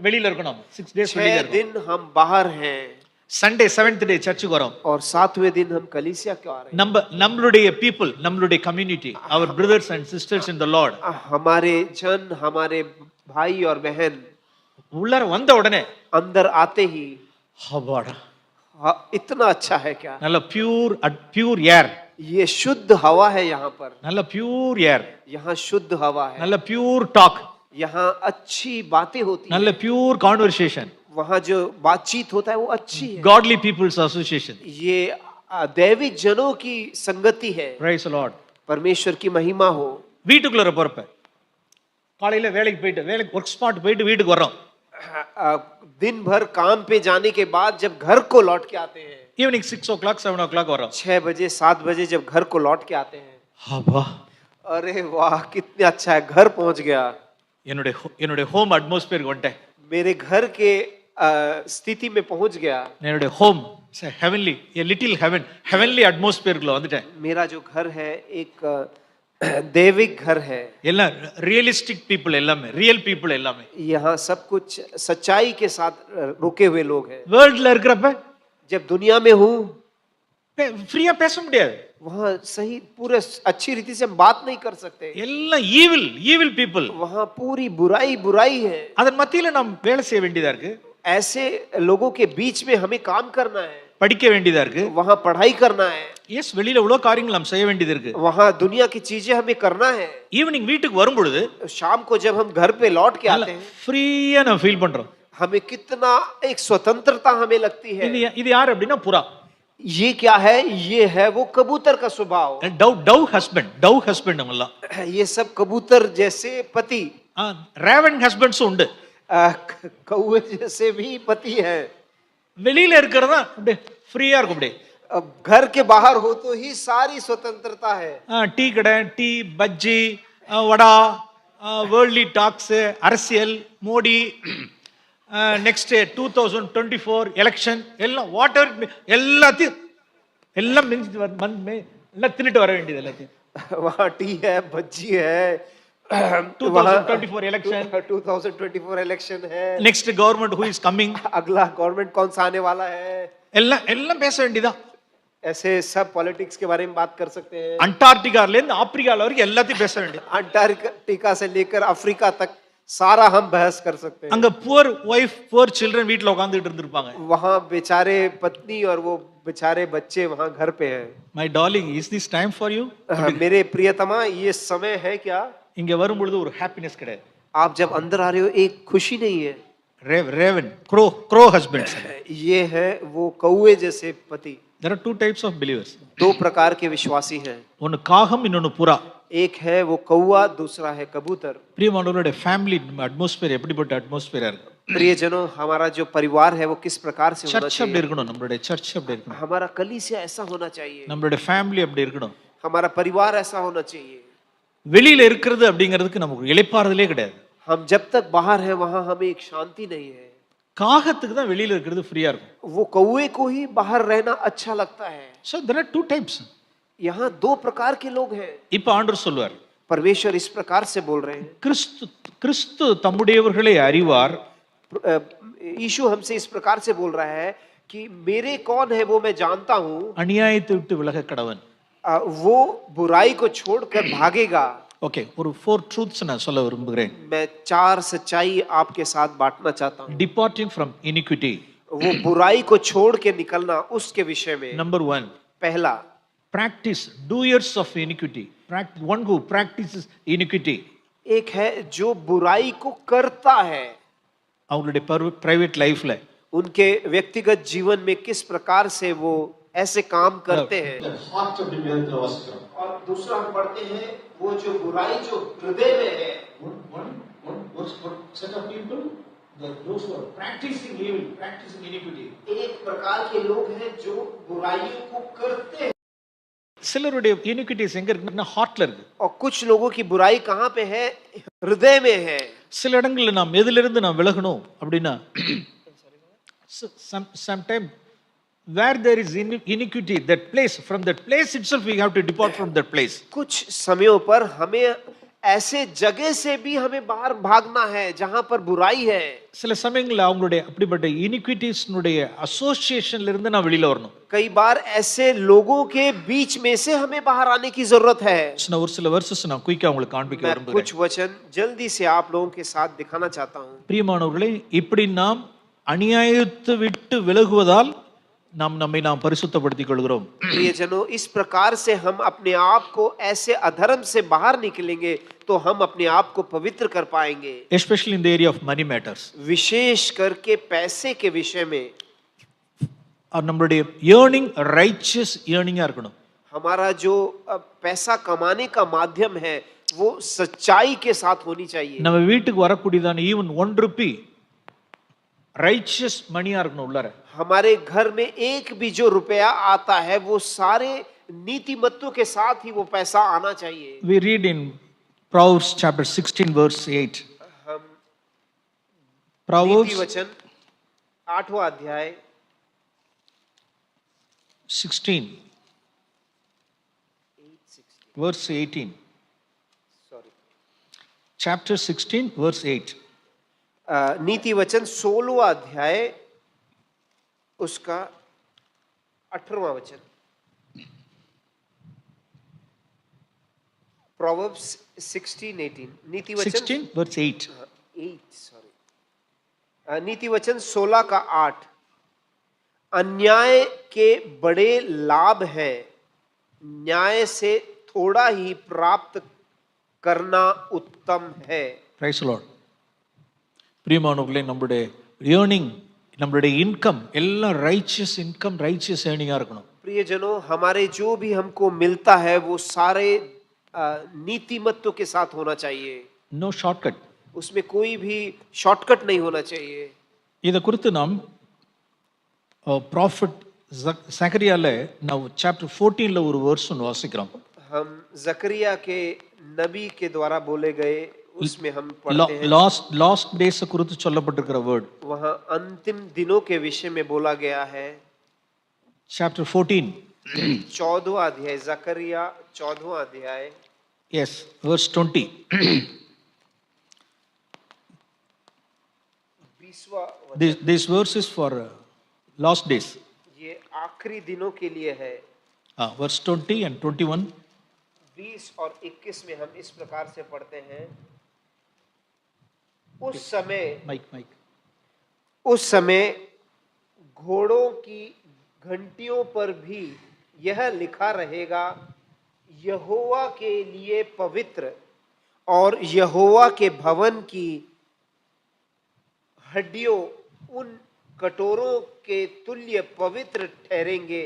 வெளியில இருக்கணும், 6 days வெளியில 6 இருக்கணும். दिन हम बाहर हैं சண்டே 7th day சர்ச்சுக்கு வரோம். और 7वें दिन हम कलीसिया क्यों आ रहे हैं? நம்மளுடைய people, நம்மளுடைய community, our brothers and sisters in the Lord, हमारे जन, हमारे भाई और बहन உள்ளார வந்த உடனே अंदर आते ही அவாடா, इतना अच्छा है क्या? நல்ல பியூர் ஏர், ये शुद्ध हवा है यहाँ पर, நல்ல பியூர் ஏர், यहाँ शुद्ध हवा है, நல்ல பியூர் டாக், यहाँ अच्छी बातें होती நல்ல है, பியூர் கான்வர்சேஷன், वहाँ जो बातचीत होता है वो अच्छी है। godly people's association. ये दैविक जनों की संगति है। Praise the Lord. परमेश्वर की महिमा हो। வீட்டுக்குள்ள போறப்ப காலையில வேலைக்கு போயிட்டு ஒர்க் ஸ்பாட் போயிட்டு வீட்டுக்கு வரோம், दिन भर काम पे जाने के बाद जब घर को लौट के आते हैं, ஈவினிங் 6 o'clock 7 o'clock வரோம், 6 बजे 7 बजे जब घर को लौट के आते हैं, அப்பா अरे वाह कितना अच्छा है, घर पहुंच गया, என்னுடைய ஹோம் அட்மாஸ்பியருக்கு வந்துட்டேன், मेरे घर के स्थिति में पहुंच गया, என்னுடைய home heavenly, a little heavenly அட்மாஸ்பியருக்குள்ள வந்துட்டேன். मेरा जो घर है एक दैविक घर है, எல்லாம் ரியலிஸ்டிக் பீப்புள், எல்லாமே ரியல் பீப்புள், எல்லாமே यहाँ सब कुछ सच्चाई के साथ रुके हुए लोग हैं। வேர்ல்ட்ல இருக்கிறப்ப जब दुनिया में हूँ ஃப்ரீயா பேச முடியாது, वहाँ सही पूरे अच्छी रीति से हम बात नहीं कर सकते, எல்லாம் ஈவில் பீப்புள், वहाँ पूरी बुराई है। அதன் மத்தியில நாம் வேலை செய்ய வேண்டியதா இருக்கு, ऐसे लोगों के बीच में हमें काम करना है, படிக்க வேண்டியதா இருக்கு. वहाँ पढ़ाई करना है, எஸ் வெளியில இவ்வளவு காரியங்கள் நாம் செய்ய வேண்டியது இருக்கு. वहाँ दुनिया की चीजें हमें करना है। ஈவினிங் வீட்டுக்கு வரும் பொழுது शाम को जब हम घर पे लौट के आते हैं, ஃப்ரீயா நம்ம ஃபீல் பண்றோம். हमें कितना एक स्वतंत्रता हमें लगती है। இது யார் அப்படின்னா புறா. ये क्या है? ये है वो कबूतर का स्वभाव। டவ் ஹஸ்பண்ட் அவங்கலாம், ये सब कबूतर जैसे पति, ரேவன் ஹஸ்பண்ட்ஸ் உண்டு, कौवे जैसे भी पति है। வெளியில இருக்கிறதா அப்படியே ஃப்ரீயா இருக்கும், அப்படியே अब घर के बाहर हो तो ही सारी स्वतंत्रता है। டீ கடை, டீ பஜ்ஜி, வடா, வேர்ல்ட்லி டாக்ஸ், அரசியல், மோடி, நெக்ஸ்ட் 2024 எலெக்ஷன், எல்லாம் வாட்டர், எல்லாத்தையும் எல்லாம் எல்லாம் தின்னுட்டு வர வேண்டியது எல்லாத்தையும். वहाँ टी है, भज्जी है, 2024 election, 2024 इलेक्शन है, next government who is coming, अगला गवर्नमेंट कौन सा आने वाला है, எல்லாம் பேச வேண்டியதா. ऐसे सब पॉलिटिक्स के बारे में बात कर सकते हैं। अंटार्कटिकाல இருந்து ஆப்பிரிக்கால வரைக்கும் எல்லாத்தையும் பேச வேண்டியது. अंटार्कटिका से लेकर अफ्रीका तक सारा हम बहस कर सकते हैं। அங்க புவர் வைஃப், புவர் சில்ட்ரன் வீட்ல உட்கார்ந்துட்டு இருந்திருப்பாங்க. वहाँ बेचारे पत्नी और वो बेचारे बच्चे वहाँ घर पे हैं। My darling, is this time for you? मेरे प्रियतमा, ये समय है क्या? இங்க வரும் பொழுது ஒரு ஹாப்பினஸ் கிடையாது. आप जब अंदर आ रहे हो एक खुशी नहीं है। Raven, crow husbands. ये है वो कौवे जैसे पति। There are 2 types of believers. 2 प्रकार के विश्वासी हैं। ஒன்னு காகம், இன்னொன்னு புறா. एक है वो कौवा, दूसरा है कबूतर। பிரியமானவர்களோட ஃபேமிலி அட்மாஸ்பியர் எப்படிப்பட்ட அட்மாஸ்பியரா இருக்கு? प्रियजनों, हमारा जो परिवार है वो किस प्रकार से होना சர்ச் அப்படி चाहिए? இருக்கணும், நம்மளுடைய சர்ச் அப்படி இருக்கணும், हमारा कलीसिया ऐसा होना चाहिए, நம்மளுடைய ஃபேமிலி அப்படி இருக்கணும். हमारा परिवार ऐसा होना चाहिए। வெளியில இருக்கிறது அப்படிங்கிறதுக்கு நமக்கு இளைப்பாறுதலே கிடையாது. हम जब तक बाहर हैं वहां हमें एक शांति नहीं है। காகத்துக்கு தான் வெளியில இருக்கிறது ஃப்ரீயா இருக்கும். वो कौवे को ही बाहर रहना अच्छा लगता है। So there are 2 types. यहाँ 2 प्रकार के लोग हैं। இப்ப ஆண்டவர் சொல்வார், परमेश्वर इस प्रकार से बोल रहे हैं। கிறிஸ்து தம்முடையவர்களை அறிவார். यीशु हमसे इस प्रकार से बोल रहा है कि मेरे कौन है वो मैं जानता हूँ। அநியாயத்தை விட்டு விலக கடவன். वो बुराई को छोड़कर भागेगा। ஓகே, ஒரு 4 truths நான் சொல்ல விரும்புகிறேன். मैं 4 सच्चाई आपके साथ बांटना चाहता हूँ। Departing from iniquity, वो बुराई को छोड़ के निकलना उसके विषय में। नंबर 1, पहला, practice doers of iniquity. One who practices iniquity. एक है जो बुराई को करता है, அவங்களுடைய பிரைவேட் லைஃப்ல उनके व्यक्तिगत जीवन में किस प्रकार से वो ऐसे काम करते हैं। heart of the வேதத்துல வாசிக்கிறோம். और दूसरा हम पढ़ते हैं वो जो बुराई जो हृदय में है। One set of people, those who are practicing evil, practicing iniquity. एक प्रकार के लोग हैं जो बुराइयों को करते हैं। சிலருடைய iniquities எங்க இருக்குன்னா ஹார்ட்ல இருக்கு. और कुछ लोगों की बुराई कहाँ पे है? हृदय में है। சில இடங்கள்ல நாம் எதிலிருந்து நாம் விலகணும் அப்படின்னா sometime where there is iniquity, that place, from that place itself we have to depart from that place. कुछ समयों पर हमें ऐसे जगह से भी हमें बाहर भागना है जहां पर बुराई है। சில சமயங்கள்ல அவங்களுடைய அப்படிப்பட்ட iniquitiesனுடைய அசோசியேஷன்ல இருந்து நான் வெளியில வரணும். कई बार ऐसे लोगों के बीच में से हमें बाहर आने की जरूरत है। நான் ஒரு சில வெர்சஸ் நான் குயிக்கா உங்களுக்கு காண்பிக்க मैं விரும்புகிறேன். कुछ वचन जल्दी से आप लोगों के साथ दिखाना चाहता हूं। பிரியமானவர்களே, இப்படி நாம் அநியாயத்தை விட்டு விலகுவதால் நம்மை நாம் பரிசுத்தப்படுத்திக் கொள்கிறோம். प्रियजनों, इस प्रकार से हम अपने आप को ऐसे अधर्म से बाहर निकलेंगे तो हम अपने आप को पवित्र कर पाएंगे। எஸ்பெஷலி இந்த ஏரியா ஆஃப் மணி மேட்டர்ஸ். विशेष करके पैसे के विषय में நம்மளுடைய ஏர்னிங் ரைச்சியஸ் ஏர்னிங்கா இருக்கணும். हमारा जो पैसा कमाने का माध्यम है वो सच्चाई के साथ होनी चाहिए। நம்ம வீட்டுக்கு வரக்கூடியதான ஈவன் 1 ரூபி ரைச்சியஸ் மணியா இருக்கணும் உள்ளார. हमारे घर में एक भी जो रुपया आता है वो सारे नीतिमत्तों के साथ ही वो पैसा आना चाहिए। We read in Proverbs chapter 16 verse 8. हम Proverbs नीति वचन 8वां अध्याय 16 verse 18. Sorry Chapter 16 verse 8. नीति वचन 16वां अध्याय उसका 18वां वचन। Proverbs 16:18 नीति वचन 16 verse 8. 8 सॉरी नीति वचन 16 का 8। अन्याय के बड़े लाभ हैं, न्याय से थोड़ा ही प्राप्त करना उत्तम है। Praise the Lord. பிரியமானவர்களே, நம்மளுடைய ஏர்னிங், நம்மளுடைய இன்கம் எல்லாம் ரைச்சியஸ் இன்கம், ரைச்சியஸ் ஏர்னிங்கா இருக்கணும். प्रियजनों, हमारे जो भी हमको मिलता है वो सारे नीतिमत्तों के साथ होना चाहिए। No shortcut. उसमें कोई भी शॉर्टकट नहीं होना चाहिए। இதை குறித்து நாம் ப்ராஃபட் சகரியால நான் சாப்டர் 14ல ஒரு வேர்ஸ் ஒன்று வாசிக்கிறோம். हम जकरिया के नबी के द्वारा बोले गए उसमें हम पढ़ते हैं। லாஸ்ட் டேஸ் குறித்து சொல்லப்பட்டிருக்கிற வேர்ட் वहां अंतिम दिनों के विषय में बोला गया है। சாப்டர் 14 14वां अध्याय, जकरिया 14वां अध्याय, எஸ் verse 20. 20वां This verse is for last days. ये आखिरी दिनों के लिए है। verse 20 and 21. 20 और 21 में हम इस प्रकार से पढ़ते हैं। उस समय घोड़ों की घंटियों पर भी यह लिखा रहेगा, यहोवा के लिए पवित्र, और यहोवा के भवन की हड्डियों उन कटोरों के तुल्य पवित्र ठहरेंगे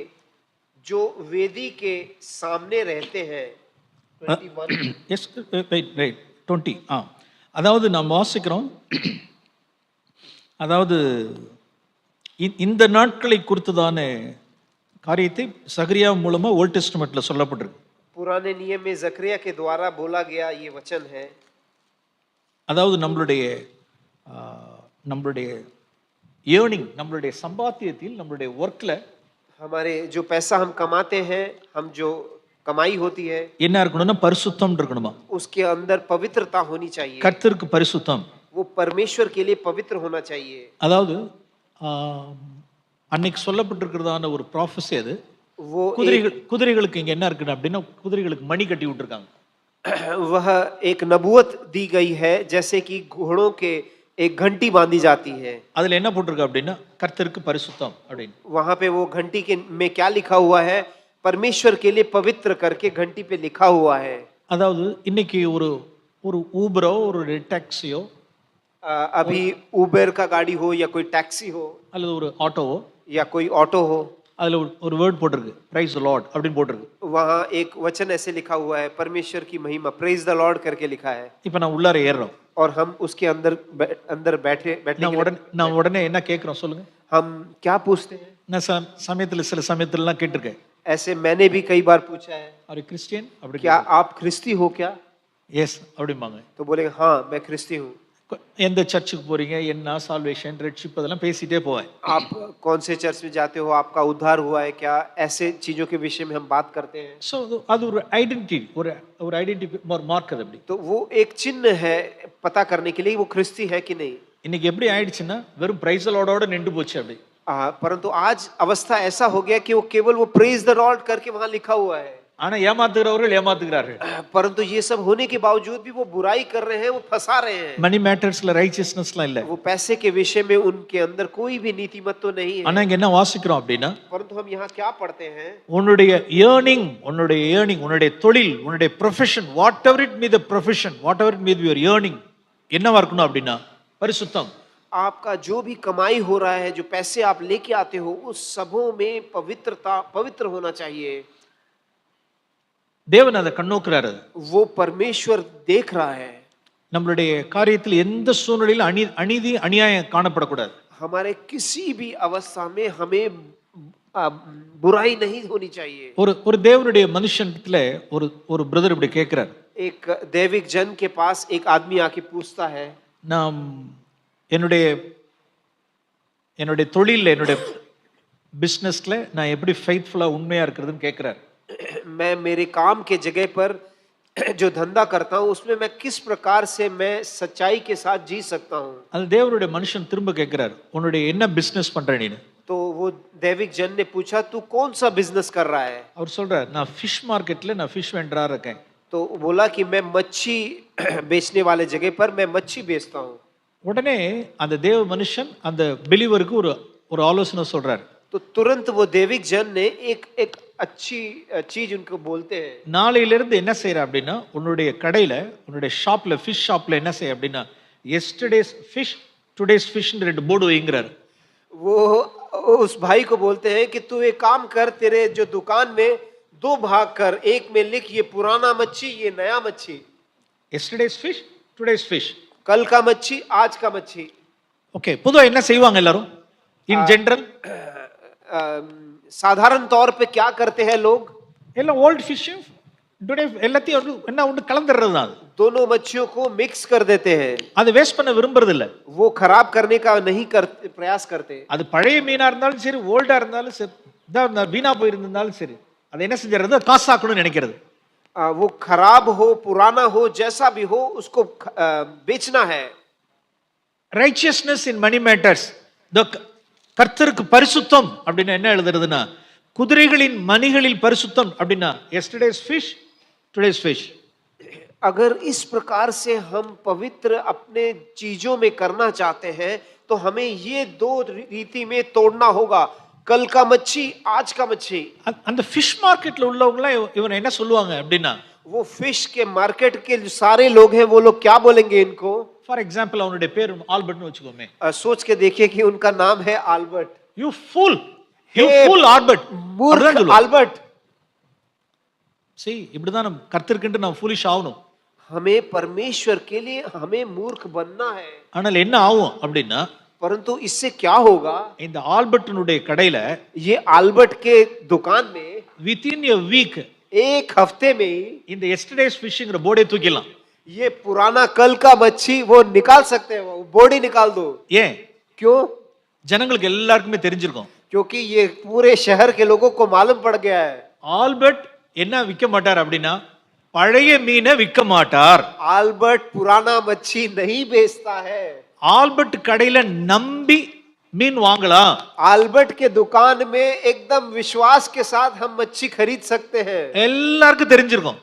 जो वेदी के सामने रहते हैं। 21 எஸ் ரைட் 20. அதாவது நாம் வாசிக்கிறோம், அதாவது இந்த நாட்களை குறித்ததான காரியத்தை சகரியா மூலமா ஓல்ட் டெஸ்டமெண்ட்ல சொல்லப்பட்டிருக்கு. पुराने नियम में जकरिया के द्वारा बोला गया ये वचन है। அதாவது நம்மளுடைய ஏர்னிங், நம்மளுடைய சம்பாத்தியத்தில், நம்மளுடைய ஒர்க்ல हमारे जो पैसा हम कमाते हैं, हम जो कमाई होती है, என்ன இருக்கணும்னா பரிசுத்தம் இருக்கணுமா, उसके अंदर पवित्रता होनी चाहिए। கர்த்தருக்கு பரிசுத்தம், वो परमेश्वर के लिए पवित्र होना चाहिए। அதாவது அன்னைக்கு சொல்லப்பட்டிருக்கிறதான ஒரு ப்ராஃபஸி அது. वो குதிரைகளுக்கு இங்க என்ன இருக்குன்னு அப்படின்னா குதிரைகளுக்கு மணி கட்டி விட்டுருக்காங்க. वह एक नबूवत दी गई है, जैसे कि घोड़ों के एक घंटी बांधी जाती है। அதுல என்ன போட்டிருக்கு அப்படின்னா கர்த்தருக்கு பரிசுத்தம் அப்படின்னு. वहां पे वो घंटी के में क्या लिखा हुआ है? परमेश्वर के लिए पवित्र करके घंटी पे लिखा हुआ है। அதாவது இன்னைக்கு ஒரு ஒரு ஊபரோ ஒரு டாக்ஸியோ अभी उबेर का गाड़ी हो या कोई टैक्सी हो அல்லது ஒரு ஆட்டோவோ या कोई ऑटो हो, அதுல ஒரு வேர்ட் போட்டிருக்கு பிரைஸ் தி லார்ட் அப்படின்னு போட்டிருக்கு. वहां एक वचन ऐसे लिखा हुआ है, परमेश्वर की महिमा, प्रेज द लॉर्ड करके लिखा है। இப்போ நான் உள்ளார ஏறுறோம். और हम उसके अंदर बैठने के लिए நான் உடனே என்ன கேட்கிறோம் சொல்லுங்க. हम क्या पूछते हैं? நான் சமயத்துல சில சமயத்துலலாம் கேட்டிருக்கேன். ऐसे मैंने भी कई बार पूछा है, ஒரு கிறிஸ்டியன் அப்படி क्या आप ख्रिस्ती हो क्या? எஸ் அப்படிம்பாங்க. तो बोलेंगे हाँ मैं ख्रिस्ती हूँ। எந்த சர்ச்சுக்கு போறீங்க, என்ன சால்வேஷன், ரெட்ஷிப், அதெல்லாம் பேசிட்டே போவேன். आप कौन से चर्च में जाते हो, आपका उद्धार हुआ है क्या, ऐसे चीजों के विषय में हम बात करते हैं। சோ அது ஒரு ஐடென்டிட்டி, ஒரு ஐடென்டிட்டி மார்க் அது அப்படி. तो वो एक चिन्ह है पता करने के लिए वो ख्रिस्ती है कि नहीं। இன்னைக்கு எப்படி ஆயிடுச்சுன்னா வெறும் பிரைஸ் தி லார்டோட நின்று போச்சு அப்படி. परंतु आज अवस्था ऐसा हो गया कि वो केवल वो प्रेज द लॉर्ड करके वहां लिखा हुआ है। ஆனா ஏமாத்துகிறவர்கள் ஏமாத்துகிறார்கள். परंतु ये सब होने के बावजूद भी वो बुराई कर रहे हैं, वो फंसा रहे हैं। மணி மேட்டர்ஸ்ல ரைச்சியஸ்னஸ்லாம் இல்ல. वो पैसे के विषय में उनके अंदर कोई भी नीतिमत तो नहीं है। ஆனா இங்க என்ன வாசிக்கிறோம் அப்படின்னா परंतु हम यहाँ क्या पढ़ते हैं? உன்னுடைய ஏர்னிங், உன்னுடைய தொழில், உன்னுடைய profession, what ever it me the profession, what ever it me your earning என்னவா இருக்கணும் அப்படின்னா பரிசுத்தம். आपका जो भी कमाई हो रहा है, जो पैसे आप लेके आते हो, उस सबों में पवित्र होना चाहिए। தேவன் அதை கண்ணோக்குறாரு. वो परमेश्वर देख रहा है। நம்மளுடைய காரியத்தில் எந்த சூழ்நிலையிலும் அநீதி அநியாயம் காணப்படக்கூடாது. हमारे किसी भी अवस्था में हमें बुराई नहीं होनी चाहिए। ஒரு தேவனுடைய மனுஷன்ல ஒரு பிரதர் இப்படி கேட்கிறார். एक दैविक जन के पास एक आदमी आके पूछता है, நான் என்னுடைய தொழில்ல, என்னுடைய பிசினஸ்ல நான் எப்படி ஃபெய்த்ஃபுல்லா உண்மையா இருக்கிறதுன்னு கேட்கிறார். मैं मेरे काम के जगह पर जो धंधा करता हूँ उसमें मैं किस प्रकार से मैं सच्चाई के साथ जी सकता हूँ। அது தேவனுடைய மனுஷன் திரும்ப கேட்கிறார், உன்னுடைய என்ன பிசினஸ் பண்ற நீனு? तो वो दैविक जन ने पूछा, तू कौन सा बिजनेस कर रहा है? அவர் சொல்றார், நான் ஃபிஷ் மார்க்கெட்ல நான் ஃபிஷ் வெண்டரா இருக்கேன். तो बोला कि मैं मच्छी बेचने वाले जगह पर मैं मच्छी बेचता हूँ। உடனே அந்த தேவ மனுஷன் அந்த பிலீவருக்கு ஒரு ஆலோசனை சொல்றார். तो तुरंत वो दैविक जन ने एक अच्छी चीज उनको बोलते हैं। நாளையில இருந்து என்ன செய்யற அப்படின்னா உன்னுடைய கடையில, உன்னுடைய ஷாப்ல, ஃபிஷ் ஷாப்ல என்ன செய்ய அப்படின்னா yesterday's fish today's fish ன்னு ரெண்டு போர்டு வைங்கறார். वो उस भाई को बोलते हैं कि तू एक काम कर, तेरे जो दुकान में दो भाग कर, एक में लिख ये पुराना मच्छी, ये नया मच्छी। yesterday's fish today's fish, कल का मच्छी, आज का मच्छी। ஓகே. பொதுவா என்ன செய்வாங்க எல்லாரும் இன் ஜெனரல்? साधारण तौर पे क्या करते हैं लोग? எல்லாம் ஓல்ட் ஃபிஷ் டுடே எல்லாத்தையும் என்ன ஒன்று கலந்துறது தான். दोनों मच्छियों को मिक्स कर देते हैं। அது வேஸ்ட் பண்ண விரும்புறது இல்ல. वो खराब करने का नहीं करते, प्रयास करते। அது பழைய மீனா இருந்தாலும் சரி, ஓல்டா இருந்தாலும் சரி, வீணா போயிருந்தாலும் சரி, அதை என்ன செஞ்சறது? காசாக்கணும்னு நினைக்கிறது. वो खराब हो, पुराना हो, जैसा भी हो, उसको बेचना है। Righteousness in money matters. கர்த்தருக்கு பரிசுத்தம் அப்படின்னா என்ன எழுதுறதுன்னா குதிரைகளின் மணிகளில் பரிசுத்தம் அப்படின்னா yesterday's fish today's fish. अगर इस प्रकार से हम पवित्र अपने चीजों में करना चाहते हैं तो हमें ये दो रीति में तोड़ना होगा, कल का मच्छी, आज का मच्छी। அந்த ஃபிஷ் மார்க்கெட்ல உள்ளவங்க இவன் என்ன சொல்லுவாங்க அப்படின்னா वो फिश के मार्केट के जो सारे लोग हैं वो लोग क्या बोलेंगे इनको? ஃபார் எக்ஸாம்பிள் அவனுடைய பேர் ஆல்பர்ட்னு வச்சுக்கோமே. सोच के देखिए कि उनका नाम है आल्बर्ट। யூ ஃபூல் ஆல்பர்ட், मूर्ख आल्बर्ट। see இப்படிதான் நம்ம கர்த்தருக்குன்னு நாம் ஃபூலிஷ் ஆகணும். हमें परमेश्वर के लिए हमें मूर्ख बनना है। ஆனால் என்ன ஆகும் அப்படின்னா परंतु इससे क्या होगा? இந்த ஆல்பர்ட்னுடைய கடையில ये आल्बर्ट के दुकान में within a week एक हफ्ते में இந்த yesterday's fishingற போர்டே தூக்கிடலாம். ये पुराना कल का मच्छी वो निकाल सकते हैं, वो बॉडी निकाल दो। ஏன்? क्यों? ஜனங்களுக்கு எல்லாருக்குமே தெரிஞ்சிருக்கும். क्योंकि ये पूरे शहर के लोगों को मालूम पड़ गया है। ஆல்பர்ட் என்ன விற்க மாட்டார் அப்படின்னா பழைய மீனை விற்க மாட்டார். आल्बर्ट पुराना मच्छी नहीं बेचता है। ஆல்பர்ட் கடையில நம்பி மீன் வாங்கலாம். आल्बर्ट के दुकान में एकदम विश्वास के साथ हम मच्छी खरीद सकते हैं। எல்லாருக்கும் தெரிஞ்சிருக்கும்.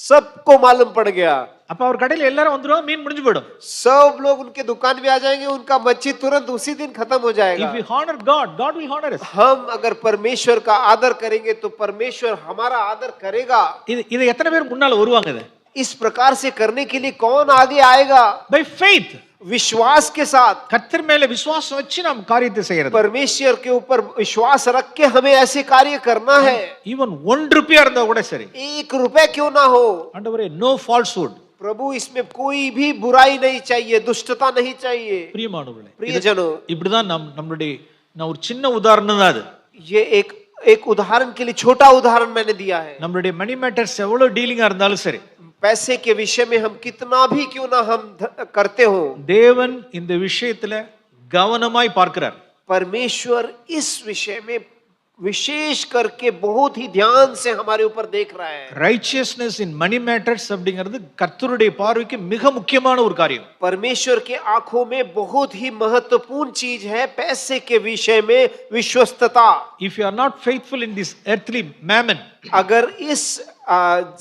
सबको मालूम पड़ गया। அப்ப அவர் கடையில எல்லாரும் வந்துருவாங்க, மீன் முடிஞ்சு போயிடும். सब लोग उनके दुकान में आ जाएंगे, उनका मच्छी तुरंत उसी दिन खत्म हो जाएगा। If we honor God, God will honor us. हम अगर परमेश्वर का आदर करेंगे तो परमेश्वर हमारा आदर करेगा। இது எத்தனை பேர் முன்னால வருவாங்க? இது इस प्रकार से करने के लिए कौन आगे आएगा? by faith. विश्वास के साथ, கர்த்தர் மேல விசுவாசம் வச்சு நாம் காரியத்தை செய்யறது. परमेश्वर के ऊपर विश्वास रख के हमें ऐसे कार्य करना है। ஈவன் 1 ரூபாய் இருந்தா கூட சரி, 1 रुपए क्यों ना हो, ஆண்டவரே no falsehood. प्रभु इसमें कोई भी बुराई नहीं चाहिए, दुष्टता नहीं चाहिए। பிரியமானவர்களே, प्रियजनों, இப்படிதான் நம்மளுடைய நான் ஒரு சின்ன உதாரணம் தான் அது. ये एक उदाहरण के लिए छोटा उदाहरण मैंने दिया है। நம்மளுடைய மணி மேட்டர்ஸ் எவ்வளவு டீலிங்கா இருந்தாலும் சரி, पैसे के विषय में हम कितना भी क्यों ना हम करते हो, தேவன் இந்த விஷயத்துல கவனமாய் பார்க்கிறார். परमेश्वर इस विषय में विशेष करके बहुत ही ध्यान से हमारे ऊपर देख रहा है। ரைச்சியஸ்னஸ் இன் மணி மேட்டர்ஸ் அப்படிங்கிறது கர்த்தருடைய பார்வைக்கு மிக முக்கியமான ஒரு காரியம். परमेश्वर के आंखों में बहुत ही महत्वपूर्ण चीज है पैसे के विषय में विश्वस्तता। If you are not faithful in this earthly mammon, अगर इस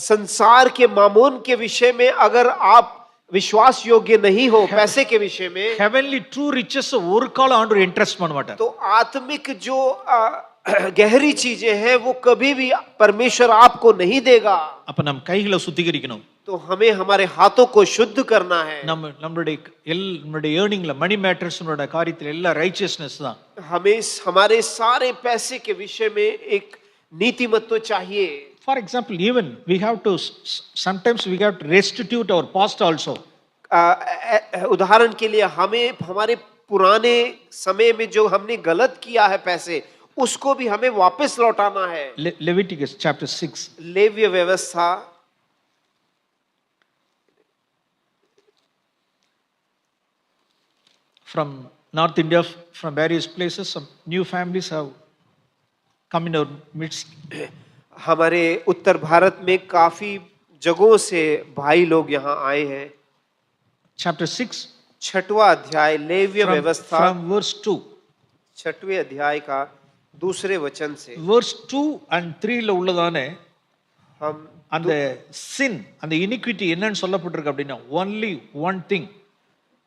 संसार के मामून के विषय में अगर आप विश्वास योग्य नहीं हो, पैसे के विषय में, heavenly true riches ஒரு காலம் ஆண்டவர் இன்ட்ரஸ்ட் பண்ண மாட்டார். तो आत्मिक जो गहरी चीजें हैं वो कभी भी परमेश्वर आपको नहीं देगा। அப்ப நம் கைகளை சுத்திகரிக்கணும். तो हमें हमारे हाथों को शुद्ध करना है। நம்மளுடைய ஏர்னிங்ல மணி மேட்டர்ஸ்னோட காரியத்துல எல்லா ரைச்சியஸ்னஸ் தான். हमें हमारे सारे पैसे के विषय में एक नीतिमत्व चाहिए। For example, even we have to sometimes we have to restitute our past also. उदाहरण के लिए हमें हमारे पुराने समय में जो हमने गलत किया है पैसे, उसको भी हमें वापस लौटाना है। Leviticus chapter 6. लेव्य व्यवस्था From North India, from various places, some new families have come in our midst. हमारे उत्तर भारत में काफी जगहों से भाई लोग यहाँ आए हैं। Chapter 6, 6वां अध्याय लेव्य व्यवस्था, from verse 2. 6वें अध्याय का दूसरे वचन से Verse 2 and 3 ல உள்ளதானே हम அந்த sin, அந்த iniquity என்னன்னு சொல்லப்பட்டிருக்கு அப்படின்னா only one thing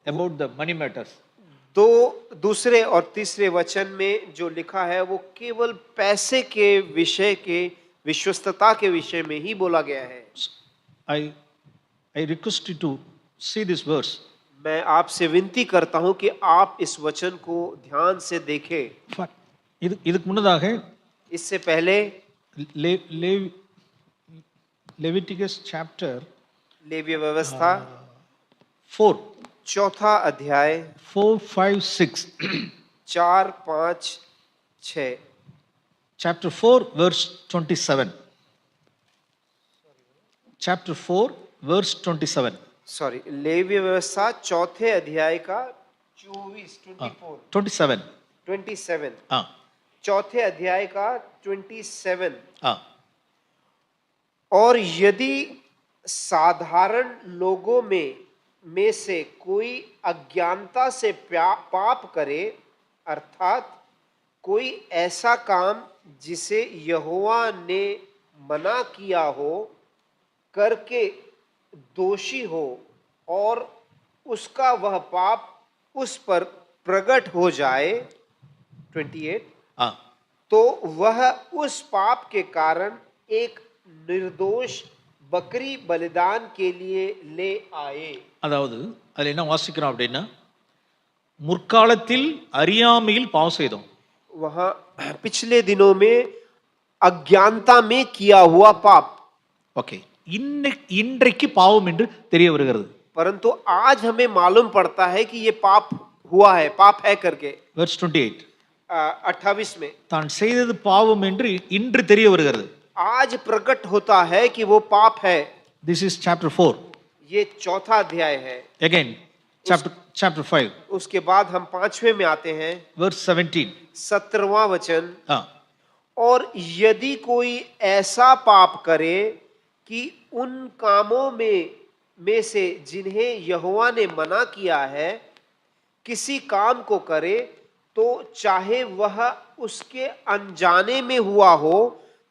about the money matters. दो दूसरे और तीसरे वचन में जो लिखा है वो केवल पैसे के विषय के विश्वस्तता के विषय में ही बोला गया है। I request you to see this verse. मैं आपसे विनती करता हूं कि आप इस वचन को ध्यान से देखें। இதுக்கு முன்னதாக इससे पहले Leviticus chapter लेव्य व्यवस्था 4, चौथा अध्याय 4, 5, 6. 4, 5, 6 Chapter 4 verse 27. Chapter 4 verse 27. Sorry लेव्य व्यवस्था चौथे अध्याय का 27 हाँ चौथे अध्याय का 27। हाँ और यदि साधारण लोगों में से कोई अज्ञानता से पाप करे, अर्थात कोई ऐसा काम जिसे यहोवा ने मना किया हो करके दोषी हो और उसका वह पाप उस पर प्रकट हो जाए, 28, हाँ तो वह उस पाप के कारण एक निर्दोष बकरी बलिदान के लिए ले आए। அதாவது அதுல என்ன வாசிக்கிறோம் அப்படின்னா முற்காலத்தில் அறியாமையில் பாவம் செய்தோம். वहां पिछले दिनों में अज्ञानता में किया हुआ पाप। ஓகே, இன்றைக்கு பாவம் என்று தெரிய வருகிறது. परंतु आज हमें मालूम पड़ता है कि ये पाप हुआ है, पाप है करके। verse 28. 28 में தான் செய்தது பாவம் என்று இன்று தெரிய வருகிறது. आज प्रकट होता है कि वो पाप है। This is chapter 4. ये चौथा अध्याय है। Again chapter 5 उसके बाद हम 5वें में आते हैं, verse 17. 17वां वचन। हाँ और यदि कोई ऐसा पाप करे कि उन कामों में से जिन्हें यहोवा ने मना किया है किसी काम को करे, तो चाहे वह उसके अनजाने में हुआ हो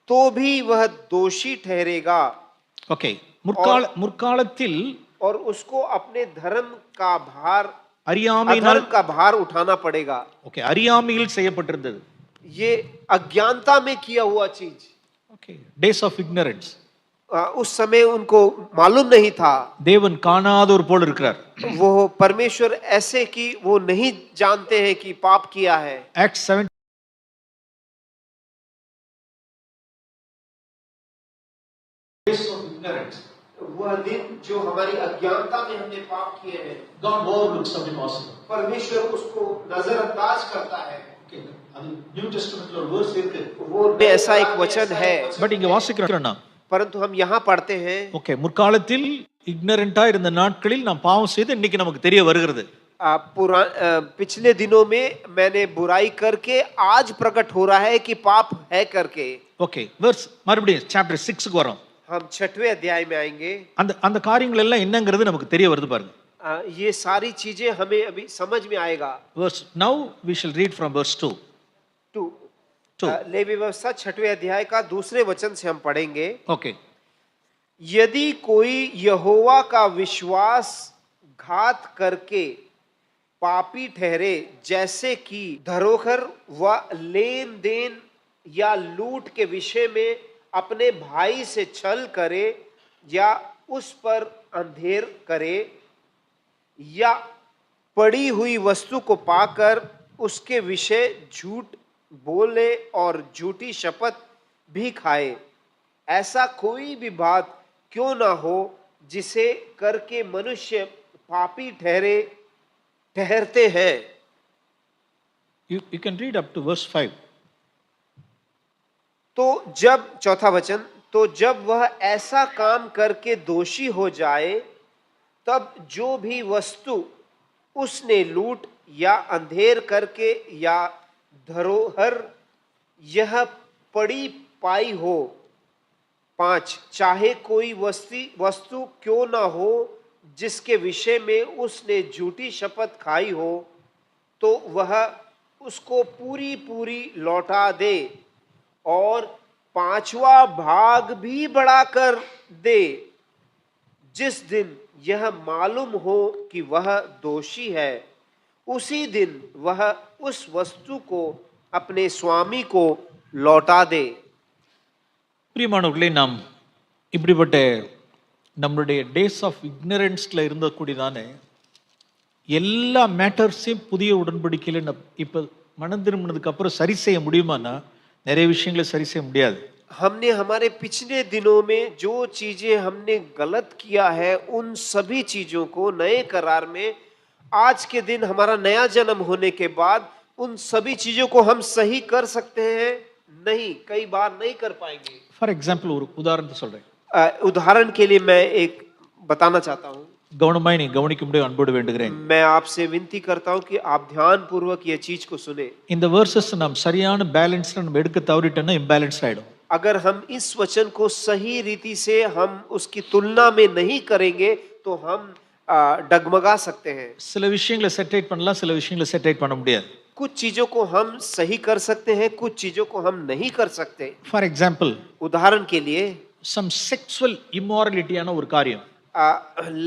तो भी वह दोषी ठहरेगा। ஓகே, முற்காலத்தில் और उसको अपने धर्म का भार, அறியாமையினால் अधर्म का भार उठाना पड़ेगा। ஓகே அறியாமையில் செய்யப்பட்டிருந்தது. ये अज्ञानता में किया हुआ चीज, ஓகே டேஸ் ஆஃப் ignorance. उस समय उनको मालूम नहीं था। தேவன் காணாதவர் போல் இருக்கிறார். वो परमेश्वर ऐसे कि वो नहीं जानते हैं कि पाप किया है। Acts 7 days of ignorance. वह दिन जो हमारी अज्ञानता में हमने पाप किए हैं, God overlooks something possible. परमेश्वर उसको नजरअंदाज करता है। Okay. அது நியூ டெஸ்டமென்ட்ல ஒரு வேர்ஸ் இருக்கு. वो ऐसा एक वचन है, பட் இங்க வாசிக்கிறோம். परंतु हम यहाँ पढ़ते हैं, ஓகே முற்காலத்தில் இக்னரண்டா இருந்த நாட்களில் நாம் பாவம் செய்து இன்னைக்கு நமக்கு தெரிய வருகிறது. पिछले दिनों में मैंने बुराई करके आज प्रकट हो रहा है कि पाप है करके। ஓகே வெர்ஸ் மறுபடியும் சாப்டர் 6க்கு வரோம். हम 6वें अध्याय में आएंगे। அந்த அந்த காரியங்கள் எல்லாம் என்னங்கிறது நமக்கு தெரிய வருது பாருங்க. ये सारी चीजें हमें अभी समझ में आएगा। Verse now we shall read from verse 2. Levy व्यवस्था 6वें अध्याय का दूसरे वचन से हम पढ़ेंगे। ओके यदि कोई यहोवा का विश्वास घात करके पापी ठहरे, जैसे कि धरोहर व लेन देन या लूट के विषय में अपने भाई से छल करे, या उस पर अंधेर करे, या पड़ी हुई वस्तु को पाकर उसके विषय झूठ बोले और झूठी शपथ भी खाए, ऐसा कोई भी बात क्यों ना हो जिसे करके मनुष्य पापी ठहरते हैं। you can read up to verse 5. तो जब चौथा वचन, तो जब वह ऐसा काम करके दोषी हो जाए, तब जो भी वस्तु उसने लूट या अंधेर करके या धरोहर यह पड़ी पाई हो, 5 चाहे कोई वस्तु क्यों ना हो जिसके विषय में उसने झूठी शपथ खाई हो, तो वह उसको पूरी पूरी लौटा दे और 5वां भाग भी बढ़ाकर दे। जिस दिन यह मालूम हो कि वह दोषी है, उसी दिन वह उस वस्तु को अपने स्वामी को लौटा दे। பிரியமானவர்களே, நாம் இப்படிப்பட்ட நம்மளுடைய டேஸ் ஆஃப் இக்னரன்ஸ்ல இருந்தக்கூடியதானே எல்லா மேட்டர்ஸையும் புதிய உடன்படிக்கையில் இப்போ மனம் திரும்பினதுக்கு அப்புறம் சரி செய்ய முடியுமானா நிறைய விஷயங்களை சரி செய்ய முடியாது. हमने हमारे पिछले दिनों में जो चीजें हमने गलत किया है, उन सभी चीजों को नए करार में आज के दिन हमारा नया जन्म होने के बाद उन सभी चीजों को हम सही कर सकते हैं? नहीं, कई बार नहीं कर पाएंगे। ஃபார் எக்ஸாம்பிள் ஒரு உதாரணத்தை சொல்றேன். उदाहरण के लिए मैं एक बताना चाहता हूँ। கவனமாய் நீ கவனிக்கும்படி அன்போடு வேண்டுகிறேன். मैं आपसे विनती करता हूँ कि आप ध्यान पूर्वक ये चीज को सुने। இந்த வேர்சஸ் நாம் சரியான பேலன்ஸ்ல நம்ம எடுக்க தவறிட்டோம்னா இம்பேலன்ஸ் ஆயிடும். अगर हम इस वचन को सही रीति से हम उसकी तुलना में नहीं करेंगे तो हम डगमगा सकते हैं। சில விஷயங்களை செட்டேட் பண்ணலாம், சில விஷயங்களை செட்டேட் பண்ண முடியாது. कुछ चीजों को हम सही कर सकते हैं, कुछ चीजों को हम नहीं कर सकते। ஃபார் எக்ஸாம்பிள் उदाहरण के लिए சம் செக்சுவல் இம்மாரலிட்டியான ஒரு காரியம்,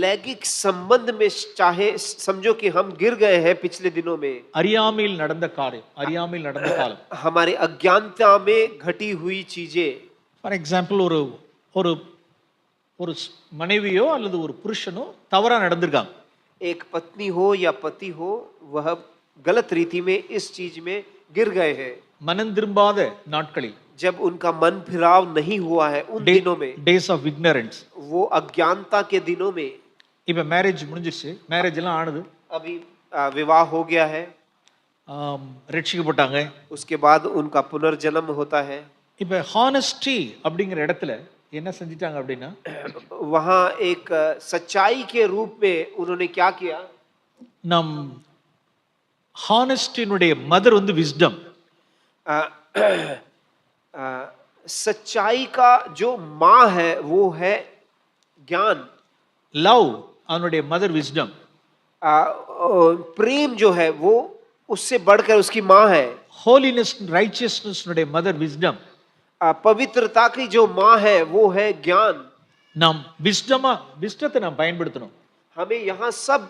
लैंगिक संबंध में चाहे समझो कि हम गिर गए हैं पिछले दिनों में, அறியாமையில் நடந்த காரியம், அறியாமையில் நடந்த காலம், हमारे अज्ञानता में घटी हुई चीजें। ஃபார் எக்ஸாம்பிள் ஒரு ஒரு ஒரு மனைவியோ அல்லது ஒரு புருஷனோ தவறா நடந்திருக்காங்க. एक पत्नी हो या पति हो, वह गलत रीति में इस चीज में गिर गए हैं। மனம் திரும்பாத நாட்களில், जब उनका मन फिराव नहीं हुआ है, उन दिनों में, டேஸ் ஆஃப் இக்னரன்ஸ், वो अज्ञानता के दिनों में। இப்ப மேரேஜ் முடிஞ்சிருச்சு, மேரேஜ் எல்லாம் ஆனது, अभी विवाह हो गया है, ரட்சிக்கப்பட்டாங்க. उसके बाद उनका पुनर्जन्म होता है। இப்ப ஹானஸ்டி அப்படிங்கிற இடத்துல என்ன செஞ்சிட்டாங்க அப்படின்னா, वहां एक सच्चाई के रूप में उन्होंने क्या किया, நம் ஹானஸ்டினுடைய மதர் வந்து விஸ்டம், सच्चाई का जो माँ है वो है ज्ञान, லவ் அவனுடைய மதர் விஸ்டம், प्रेम जो है वो उससे बढ़कर उसकी माँ है, ஹோலினஸ் ரைச்சியஸ்னஸ் மதர் விஸ்டம், पवित्रता की जो माँ है वो है ज्ञान। நாம் விஸ்டத்தை நாம் பயன்படுத்தணும். हमें यहाँ सब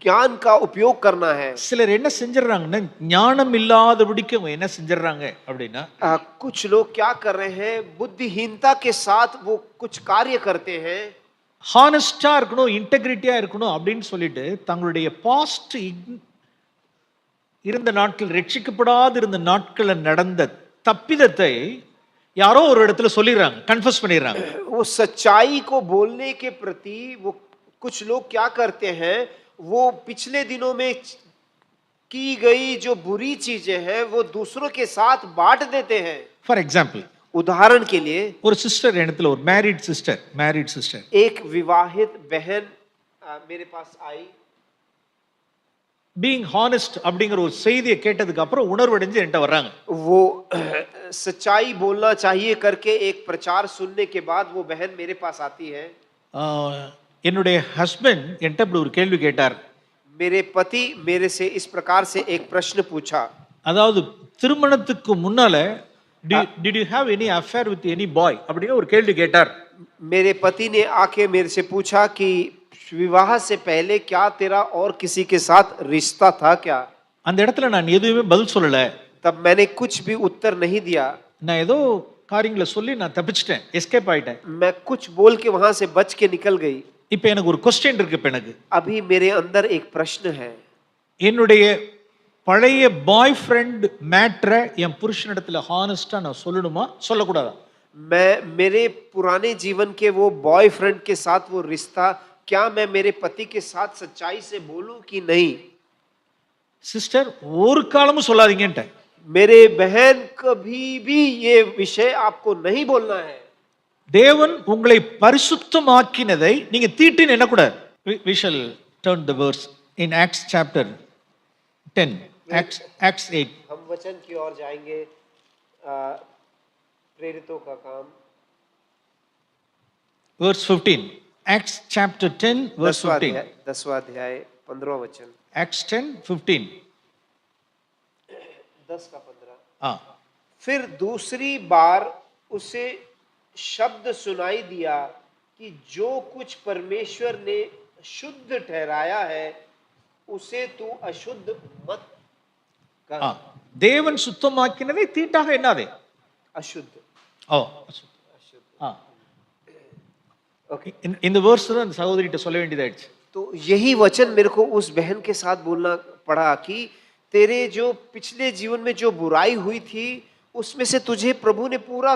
ज्ञान का उपयोग करना है। சிலர் என்ன செஞ்சிடறாங்கன்னா ஞானம் இல்லாதபடிக்கு அவங்க என்ன செஞ்சிடறாங்க அப்படின்னா कुछ लोग क्या कर रहे हैं, बुद्धिहीनता के साथ वो कुछ कार्य करते हैं। ஹானஸ்டா இருக்கணும், இன்டெகிரிட்டியா இருக்கணும் அப்படின்னு சொல்லிட்டு தங்களுடைய பாஸ்ட் இருந்த நாட்கள், ரட்சிக்கப்படாது இருந்த நாட்கள்ல நடந்த தப்பிதத்தை யாரோ ஒரு இடத்துல சொல்லிடுறாங்க, கன்ஃபஸ் பண்ணிடுறாங்க. वो सच्चाई को बोलने के प्रति वो कुछ लोग क्या करते हैं, वो पिछले दिनों में की गई जो बुरी चीजें हैं वो दूसरों के साथ बांट देते हैं। ஃபார் எக்ஸாம்பிள், उदाहरण के लिए ஒரு சிஸ்டர் இடத்துல, ஒரு மேரிட் சிஸ்டர் एक विवाहित बहन मेरे पास आई। பீயிங் ஹானஸ்ட் அப்படிங்கிற ஒரு செய்தியை கேட்டதுக்கு அப்புறம் உணர்வடைஞ்சு என்கிட்ட வர்றாங்க. वो सच्चाई बोलना चाहिए करके एक प्रचार सुनने के बाद वो बहन मेरे पास आती है। என்னுடைய ஹஸ்பண்ட் என்கிட்ட இப்படி ஒரு கேள்வி கேட்டார். मेरे पति मेरे से इस प्रकार से एक प्रश्न पूछा। அதாவது திருமணத்துக்கு முன்னால did you have any affair with any boy அப்படின்னு ஒரு கேள்வி கேட்டார். मेरे पति ने आके मेरे से पूछा कि विवाह से पहले क्या तेरा और किसी के साथ रिश्ता था क्या? அந்த இடத்துல நான் எதுவுமே பதில் சொல்லல. तब मैंने कुछ भी उत्तर नहीं दिया। நான் ஏதோ காரியங்களை சொல்லி நான் தப்பிச்சிட்டேன், எஸ்கேப் ஆயிட்டேன். मैं कुछ बोल के वहां से बच के निकल गई। இப்போ எனக்கு ஒரு क्वेश्चन இருக்கு. இப்போ எனக்கு अभी मेरे अंदर एक प्रश्न है। என்னுடைய பழைய பாய் ஃப்ரெண்ட் மேட்டரை என் புருஷனிடத்துல ஹானஸ்டா நான் சொல்லணுமா சொல்லக்கூடாதா? मैं मेरे पुराने जीवन के वो बॉयफ्रेंड के साथ वो रिश्ता क्या मैं मेरे पति के साथ सच्चाई से बोलूं कि नहीं? சிஸ்டர், ஒரு காலமும் சொல்லாதீங்கன்ட்ட. मेरे बहन कभी भी ये विषय आपको नहीं बोलना है। தேவன் உங்களை பரிசுத்தமாக்கினதை நீங்க தீட்டுன்னு எண்ணக்கூடாது. We shall turn the verse in Acts chapter 10, Acts 8. हम वचन की ओर जाएंगे। प्रेरितों का काम verse 15. Acts chapter 10 verse 15. 10वां अध्याय 15वां वचन। Acts 10:15. 10 का 15। हाँ, फिर दूसरी बार उसे शब्द सुनाई दिया कि जो कुछ परमेश्वर ने शुद्ध ठहराया है उसे तू अशुद्ध मत कर। हाँ. தேவன் சுத்தமாக்கினதை தீட்டாக எண்ணாதே. अशुद्ध। ஓ, अशुद्ध। हाँ. ओके। இந்த verse தான் அந்த சகோதரிட்ட சொல்ல வேண்டியதாயிடுச்சு. तो यही वचन मेरे को उस बहन के साथ बोलना पड़ा कि तेरे जो पिछले जीवन में जो बुराई हुई थी उसमें से तुझे प्रभु ने पूरा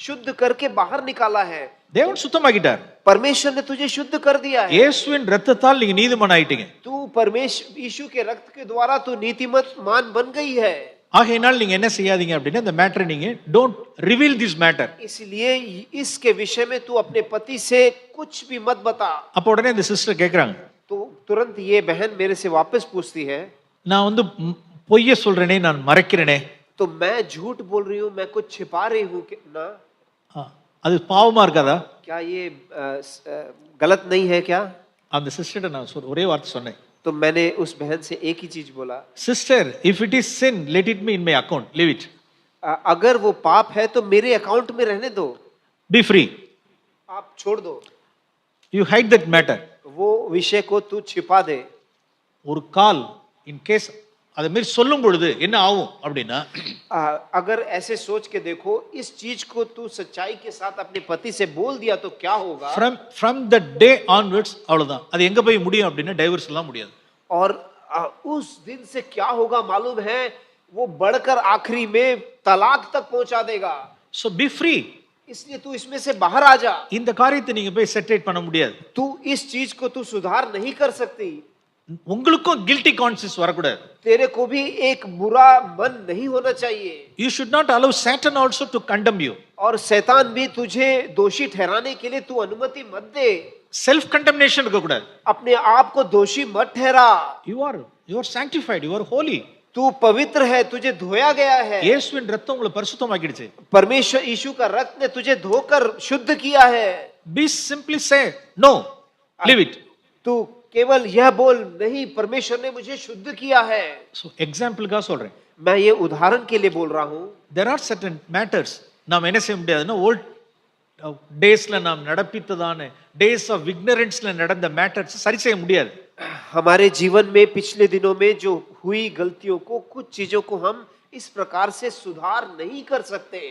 शुद्ध करके बाहर निकाला है। தேவன் சுத்தமாக்கிட்டார். परमेश्वर ने तुझे शुद्ध कर दिया है। இயேசுவின் இரத்தத்தால் நீங்க நீதிமான் ஆயிட்டீங்க. तू परमेश्वर यीशु के रक्त के द्वारा तू नीतिमान बन गई है। ஆகையினால் நீங்க என்ன செய்யாதீங்க அப்படின்னா இந்த மேட்டரை நீங்க don't reveal this matter. इसलिए इसके विषय में तू अपने पति से कुछ भी मत बता। அப்ப உடனே இந்த சிஸ்டர் கேக்குறாங்க, तो तुरंत ये बहन मेरे से वापस पूछती है, நான் வந்து பொய்ய சொல்றேனே, நான் மறைக்கிறேனே, तो मैं झूठ बोल रही हूँ, मैं कुछ छिपा रही हूँ ना? அது பாவமா இருக்காதா? क्या ये गलत नहीं है क्या? அந்த சிஸ்டர் நான் ஒரே வார்த்தை சொன்னேன். तो मैंने उस बहन से एक ही चीज बोला, sister, if it is sin, let it be in my account, leave it. अगर वो पाप है तो मेरे अकाउंट में रहने दो, Be free. आप छोड़ दो, You hide that matter. वो विषय को तू छिपा दे। ஒரு கால் இன் கேஸ் அதை மாரி சொல்லும் பொழுது என்ன ஆகும் அப்படின்னா, अगर ऐसे सोच के देखो इस चीज को तू सच्चाई के साथ अपने पति से बोल दिया तो क्या होगा? from the day onwards அவ்வளவுதான். அது எங்க போய் முடியும் அப்படின்னா டைவர்ஸ் எல்லாம் முடியாது. और उस दिन से क्या होगा मालूम है? वो बढ़कर आखिरी में तलाक तक पहुंचा देगा। So be free. इसलिए तू इसमें से बाहर आ जा। இந்த காரியத்தை நீங்க போய் செட்டேட் பண்ண முடியாது. तू इस चीज को तू सुधार नहीं कर सकती। உங்களுக்கும் கில்ட்டி கான்சியஸ் வரக்கூடாது. तेरे को भी एक बुरा मन नहीं होना चाहिए। You should not allow Satan also to condemn you. और शैतान भी तुझे दोषी ठहराने के लिए तू अनुमति मत दे। செல்ஃப் கண்டெம்னேஷன் இருக்க கூடாது. अपने आप को दोषी मत ठहरा। You are sanctified, you are holy. तू पवित्र है, तुझे धोया गया है। இயேசுவின் இரத்தம் உங்களை பரிசுத்தமாக்கிடுச்சு. परमेश्वर यीशु का रक्त ने तुझे धोकर शुद्ध किया है। Be simply say no, leave it. तू केवल यह बोल, नहीं, परमेश्वर ने मुझे शुद्ध किया है। So example का சொல்றேன். मैं ये उदाहरण के लिए बोल रहा हूँ। There are certain matters நாம் என்ன செய்ய முடியாதுன்னா ஓல்ட் டேஸ்ல நாம் நடப்பித்ததான டேஸ் ஆஃப் இக்னரன்ஸ்ல நடந்த மேட்டர்ஸ் சரி செய்ய முடியாது. हमारे जीवन में पिछले दिनों में जो हुई गलतियों को, कुछ चीजों को हम इस प्रकार से सुधार नहीं कर सकते,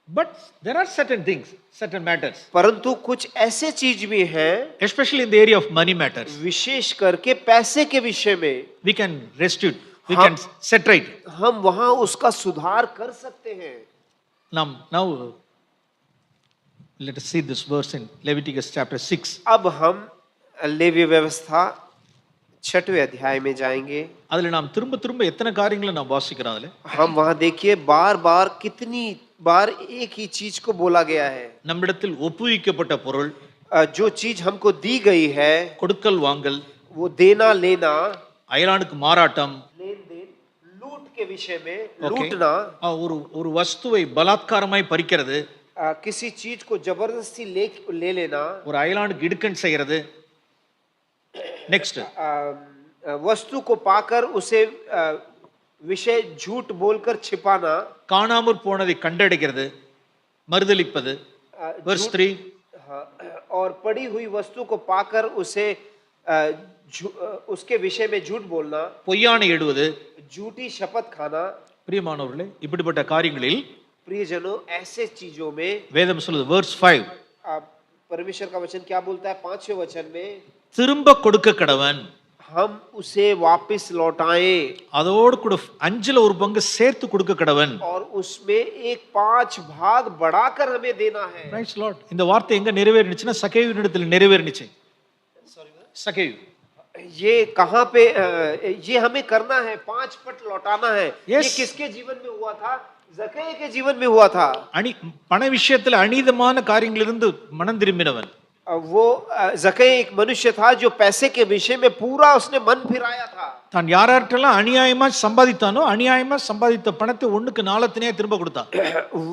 but there are certain things, certain matters, परंतु कुछ ऐसे चीज भी हैं, especially in the area of money matters, विशेष करके पैसे के विषय में we can restitute, we हाँ. can set right. हम वहां उसका सुधार कर सकते हैं. Now let us see this verse in Leviticus chapter 6. अब हम लेवी व्यवस्था 6वें अध्याय में जाएंगे. அதுல நாம் திரும்ப திரும்ப எத்தனை காரியங்களை நாம் வாசிக்கிறோம். அதுல हम वहां देखिए बार बार कितनी बार एक ही चीज को बोला गया है. நம்மிடத்தில் ஒப்புவிக்கப்பட்ட பொருள், जो चीज हमको दी गई है, கொடுக்கல் வாங்கல், वो देना लेना, அயலானுக்கு மாறாட்டம், लेन देन, लूट के विषय में, Okay. लूटना, ஒரு ஒரு வஸ்துவை பலாத்காரமாய் பறிக்கிறது, किसी चीज को जबरदस्ती ले लेना, ஒரு அயலானுக்கு இடுக்கண் செய்கிறது. நெக்ஸ்ட் वस्तु को पाकर उसे विषय झूठ बोलकर छिपाना, காணாமற் போனதை கண்டடைகிறது, மறுதலிப்பது. verse 3. हाँ, और पड़ी हुई वस्तु को पाकर उसे उसके विषय में झूठ बोलना, பொய்யானை இடுவது. झूठी शपथ खाना. பிரியமானவர்களே, இப்படிப்பட்ட காரியங்களில் प्रियजनों, ऐसे चीजों में வேதம் சொல்லுது verse 5, परमेश्वर का वचन क्या बोलता है 5वें वचन में, திரும்ப கொடுக்க கடவன், हम उसे वापस लौटाएं அதோடு கூட 5ல ஒரு பங்கு சேர்த்து கொடுக்க கடவன். और उसमें एक 5 भाग बढ़ाकर हमें देना है. Praise Lord. இந்த வார்த்தை எங்க நிறைவேறிச்சுன்னா சகேயுவினிடத்தில் நிறைவேறிச்சு. சகேயு ये कहाँ पे ये हमें करना है, 5 पट लौटाना है. Yes. ये किसके जीवन में हुआ था? जक्कई के जीवन में हुआ था. பண விஷயத்துல அநீதமான காரியங்களிலிருந்து மனம் திரும்பினவன். वो जक्कई एक मनुष्य था जो पैसे के विषय में पूरा उसने मन फिराया था. தான் யாரார்ட்டெல்லாம் அநியாயமா சம்பாதித்தானோ அநியாயமா சம்பாதித்த பணத்தை 1க்கு 4 திரும்ப கொடுத்தான்.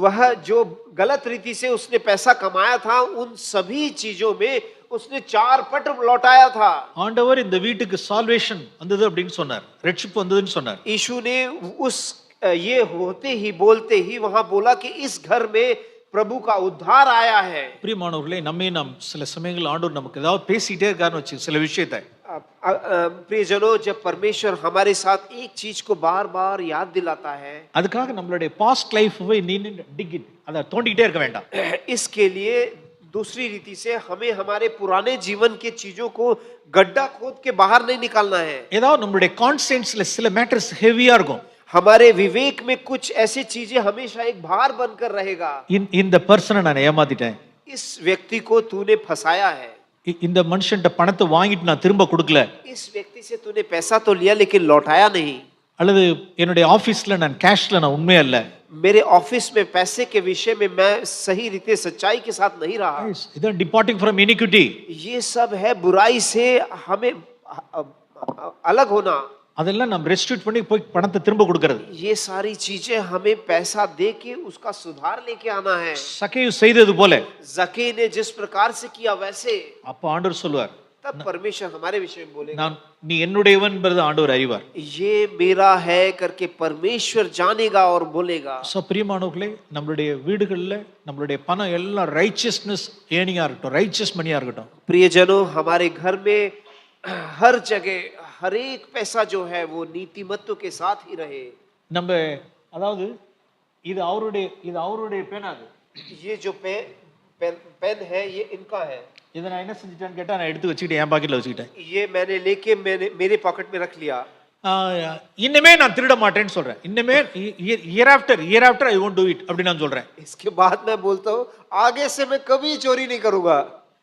वह जो गलत रीति से उसने पैसा कमाया था, उन सभी चीजों में उसने 4 पट लौटाया था. ஆண்டவர் இந்த வீட்டுக்கு சால்வேஷன் வந்தது அப்படின்னு சொன்னார், ரட்சிப்பு வந்ததுன்னு சொன்னார். यीशु ने उस ये होते ही बोलते ही वहां बोला कि इस घर में प्रभु का उद्धार आया है. பிரியமானவர்களே, நாம் சில சமயங்கள் ஆண்டவர் நமக்கு ஏதாவது பேசிட்டே இருக்காருன்னு வச்சு சில விஷயத்தை, प्रियजनों, जब परमेश्वर हमारे साथ एक चीज को बार बार याद दिलाता है, அதுக்காக நம்மளுடைய பாஸ்ட் லைஃபை டிக் இட், அதை தோண்டிக்கிட்டே இருக்க வேண்டாம். इसके लिए दूसरी रीति से हमें हमारे पुराने जीवन के चीजों को गड्ढा खोद के बाहर नहीं निकालना है. ஏதாவது நம்மளுடைய கான்சியன்ஸ்ல சில மேட்டர்ஸ் ஹெவியா இருக்கும். हमारे विवेक में कुछ ऐसी चीजें हमेशा एक भार बनकर रहेगा. இந்த பர்சனை நான் ஏமாத்திட்டேன், इस व्यक्ति को तूने फंसाया है, இந்த மனுஷன்ட்ட பணத்தை வாங்கிட்டு நான் திரும்ப கொடுக்கல, इस व्यक्ति से तूने पैसा तो लिया लेकिन लौटाया नहीं, அல்லது என்னுடைய ஆபீஸ்ல நான் கேஷ்ல நான் உண்மையா இல்ல, मेरे ऑफिस में पैसे के विषय में मैं सही रीति सच्चाई के साथ नहीं रहा. இதான் டிபார்ட்டிங் ஃப்ரம் இனிக்விட்டி. ये सब है बुराई से हमें अलग होना. அதெல்லாம் நம்ம ரெஸ்டிட்யூட் பண்ணி போய் பணத்தை திரும்ப கொடுக்கிறது. ये सारी चीजें हमें पैसा दे के उसका सुधार लेके आना है. சகேயு செய்தது போல जक्कई ने जिस प्रकार से किया वैसे, அப்ப ஆண்டவர் சொல்லுவார், तब परमेश्वर हमारे विषय में बोलेगा, நான் நீ என்னுடையவன் என்பது ஆண்டவர் அறிவார். ये मेरा है करके परमेश्वर जानेगा और बोलेगा. சோ பிரியமானவர்களே, நம்மளுடைய வீடுகள்ல நம்மளுடைய பணம் எல்லாம் ரைச்சியஸ்னஸ் ஏர்னிங்கா இருக்கட்டும், ரைச்சியஸ் மணியா இருக்கட்டும். प्रियजनों, हमारे घर में हर जगह हर एक पैसा जो है वो नीतिमत्व के साथ ही रहे. நம்ம அதாவது இது அவருடைய பேனாது, ये जो पेन है ये इनका है. இதை நான் என்ன செஞ்சிட்டேன்னு கேட்டா நான் எடுத்து வச்சுக்கிட்டேன், என் பாக்கெட்ல வச்சுக்கிட்டேன். ये मैंने लेके मेरे पॉकेट में रख लिया. இன்னமே நான் திருட மாட்டேன்னு சொல்றேன். இன்னமே year after I won't do it அப்படி நான் சொல்றேன். इसके बाद मैं बोलता हूँ आगे से मैं कभी चोरी नहीं करूंगा.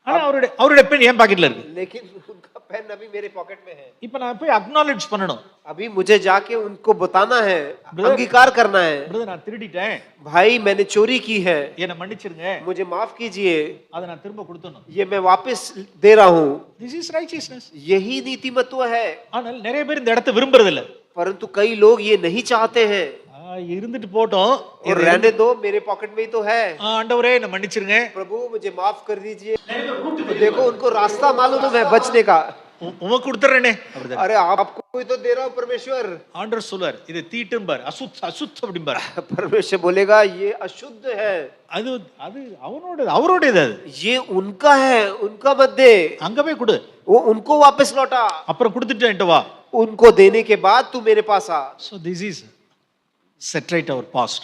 ஆனா அவருடைய பென் என் பாக்கெட்ல இருக்கு. लेकिन उनका पेन अभी मेरे पॉकेट में है. இப்போ நான் போய் அக்னாலெட்ஜ் பண்ணணும். अभी मुझे जाके उनको बताना है, अंगीकार करना है, பிரதர் நான் திருடிட்டேன், भाई मैंने चोरी की है, என்னை மன்னிச்சிருங்க, मुझे माफ कीजिए, அதை நான் திரும்ப கொடுத்தணும். ये मैं वापस दे रहा हूँ. This is righteousness. यही नीतिमत्व है. ஆனால் நிறைய பேர் இந்த இடத்தை விரும்புறது இல்ல. परंतु कई लोग ये नहीं चाहते हैं. இருந்துட்டு போட்டோம், और रहने दो, मेरे पॉकेट में ही तो है. ஆண்டவரே என்னை மன்னிச்சிருங்க, प्रभु मुझे माफ कर दीजिए. देखो उनको रास्ता मालूम है बचने का. உமக்கு கொடுத்துறேனே அப்படிதான் अरे आपको ही तो दे रहा हूं परमेश्वर। ஆண்டவர் சொல்லுவார் இது தீட்டும்பார் அசுத் அப்படிம்பார் परमेश्वर बोलेगा ये अशुद्ध है, அது அது அவரோடது அது ये उनका है, उनका मत दे, அங்க போய் கொடு वो उनको वापस लौटा, அப்புறம் கொடுத்துட்டு என்கிட்ட வா उनको देने के बाद तू मेरे पास आ। so this is set right our past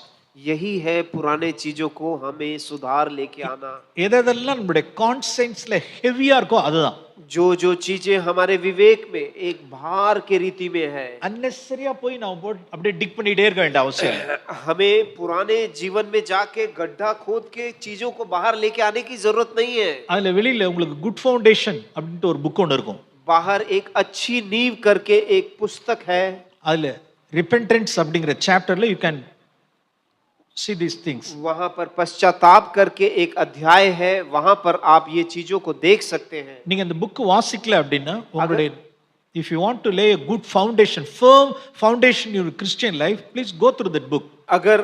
यही है पुराने चीजों को हमें सुधार लेके आना। எதெல்லாம் நம்மளுடைய கான்சென்ஸ்ல ஹெவியா இருக்கோ அதுதான் जो जो चीजें हमारे विवेक में एक भार के रीति में है, அன்னெசரியா போய் நான் போட்டு அப்படியே டிக் பண்ணிட்டே இருக்க வேண்டிய அவசியம் இல்லை. हमें पुराने जीवन में जाके गड्ढा खोद के चीजों को बाहर लेके आने की जरूरत नहीं है। அதுல வெளியில உங்களுக்கு குட் ஃபவுண்டேஷன் அப்படின்ட்டு ஒரு புக் ஒன்று இருக்கும். बाहर एक अच्छी नींव करके एक पुस्तक है, அதுல ரிப்பென்டன்ஸ் அப்படிங்கிற சாப்டர்ல you can see these things. वहां पर पश्चाताप करके एक अध्याय है, वहां पर आप ये चीजों को देख सकते हैं। நீங்க அந்த புக் வாசிக்கல அப்படின்னா உங்களுடைய if you want to lay a good foundation, firm foundation in your Christian life, please go through that book. अगर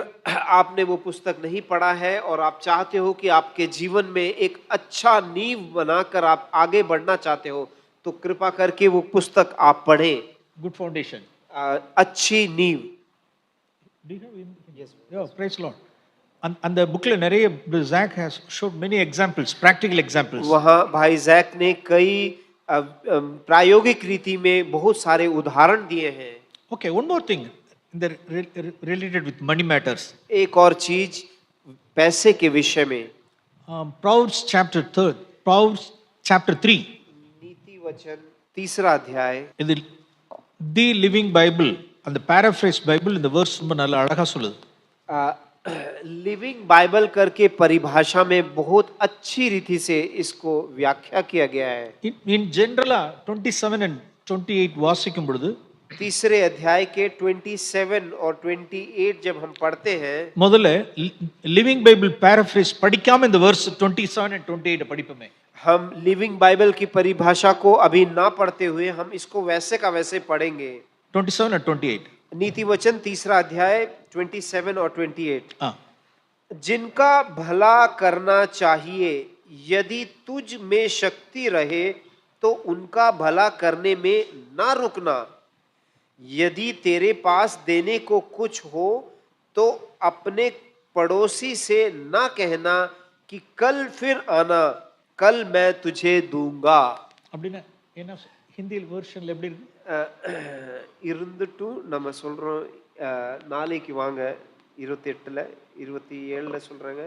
आपने वो पुस्तक नहीं पढ़ा है और आप चाहते हो कि आपके जीवन में एक अच्छा नींव बनाकर आप आगे बढ़ना चाहते हो, तो कृपा करके वो पुस्तक आप पढ़ें। Good foundation. अच्छी नींव। Do you have in? Yes. Yeah, praise Lord. அந்த புக்ல நிறைய Zach has showed many examples, practical examples. वहाँ भाई जैक ने कई प्रायोगिक रीति में बहुत सारे उदाहरण दिए हैं। Okay, one more thing in the related with money matters. एक और चीज पैसे के विषय में, Proverbs chapter 3. नीति वचन 3 अध्याय, இது தி லிவிங் பைபிள் அந்த paraphrase பைபிள் இந்த verse ரொம்ப நல்லா அழகா சொல்லுது. लिविंग बाइबल करके परिभाषा में बहुत अच्छी रीति से इसको व्याख्या किया गया है। in generally 27 and 28 வாசிக்கும் பொழுது तीसरे अध्याय के 27 और 28 जब हम पढ़ते हैं, முதல்ல லிவிங் பைபிள் paraphrase படிக்காம இந்த verse 27 and 28 படிப்போமே. हम लिविंग बाइबल की परिभाषा को अभी ना पढ़ते हुए हम इसको वैसे का वैसे पढ़ेंगे। 27 and 28. नीति वचन 3 अध्याय 27 और 28। ஆ जिनका भला करना चाहिए, यदि तुझ में शक्ति रहे तो उनका भला करने में ना रुकना। यदि तेरे पास देने को कुछ हो तो अपने पड़ोसी से ना कहना कि कल फिर आना, कल मैं तुझे दूंगा। அப்படினா என்ன ஹிந்தி வெர்ஷன்ல எப்படி இருக்கு? இருந்துட்டு நம்ம சொல்றோம் நாளைக்கு வாங்க, 28ல 27ல சொல்றாங்க,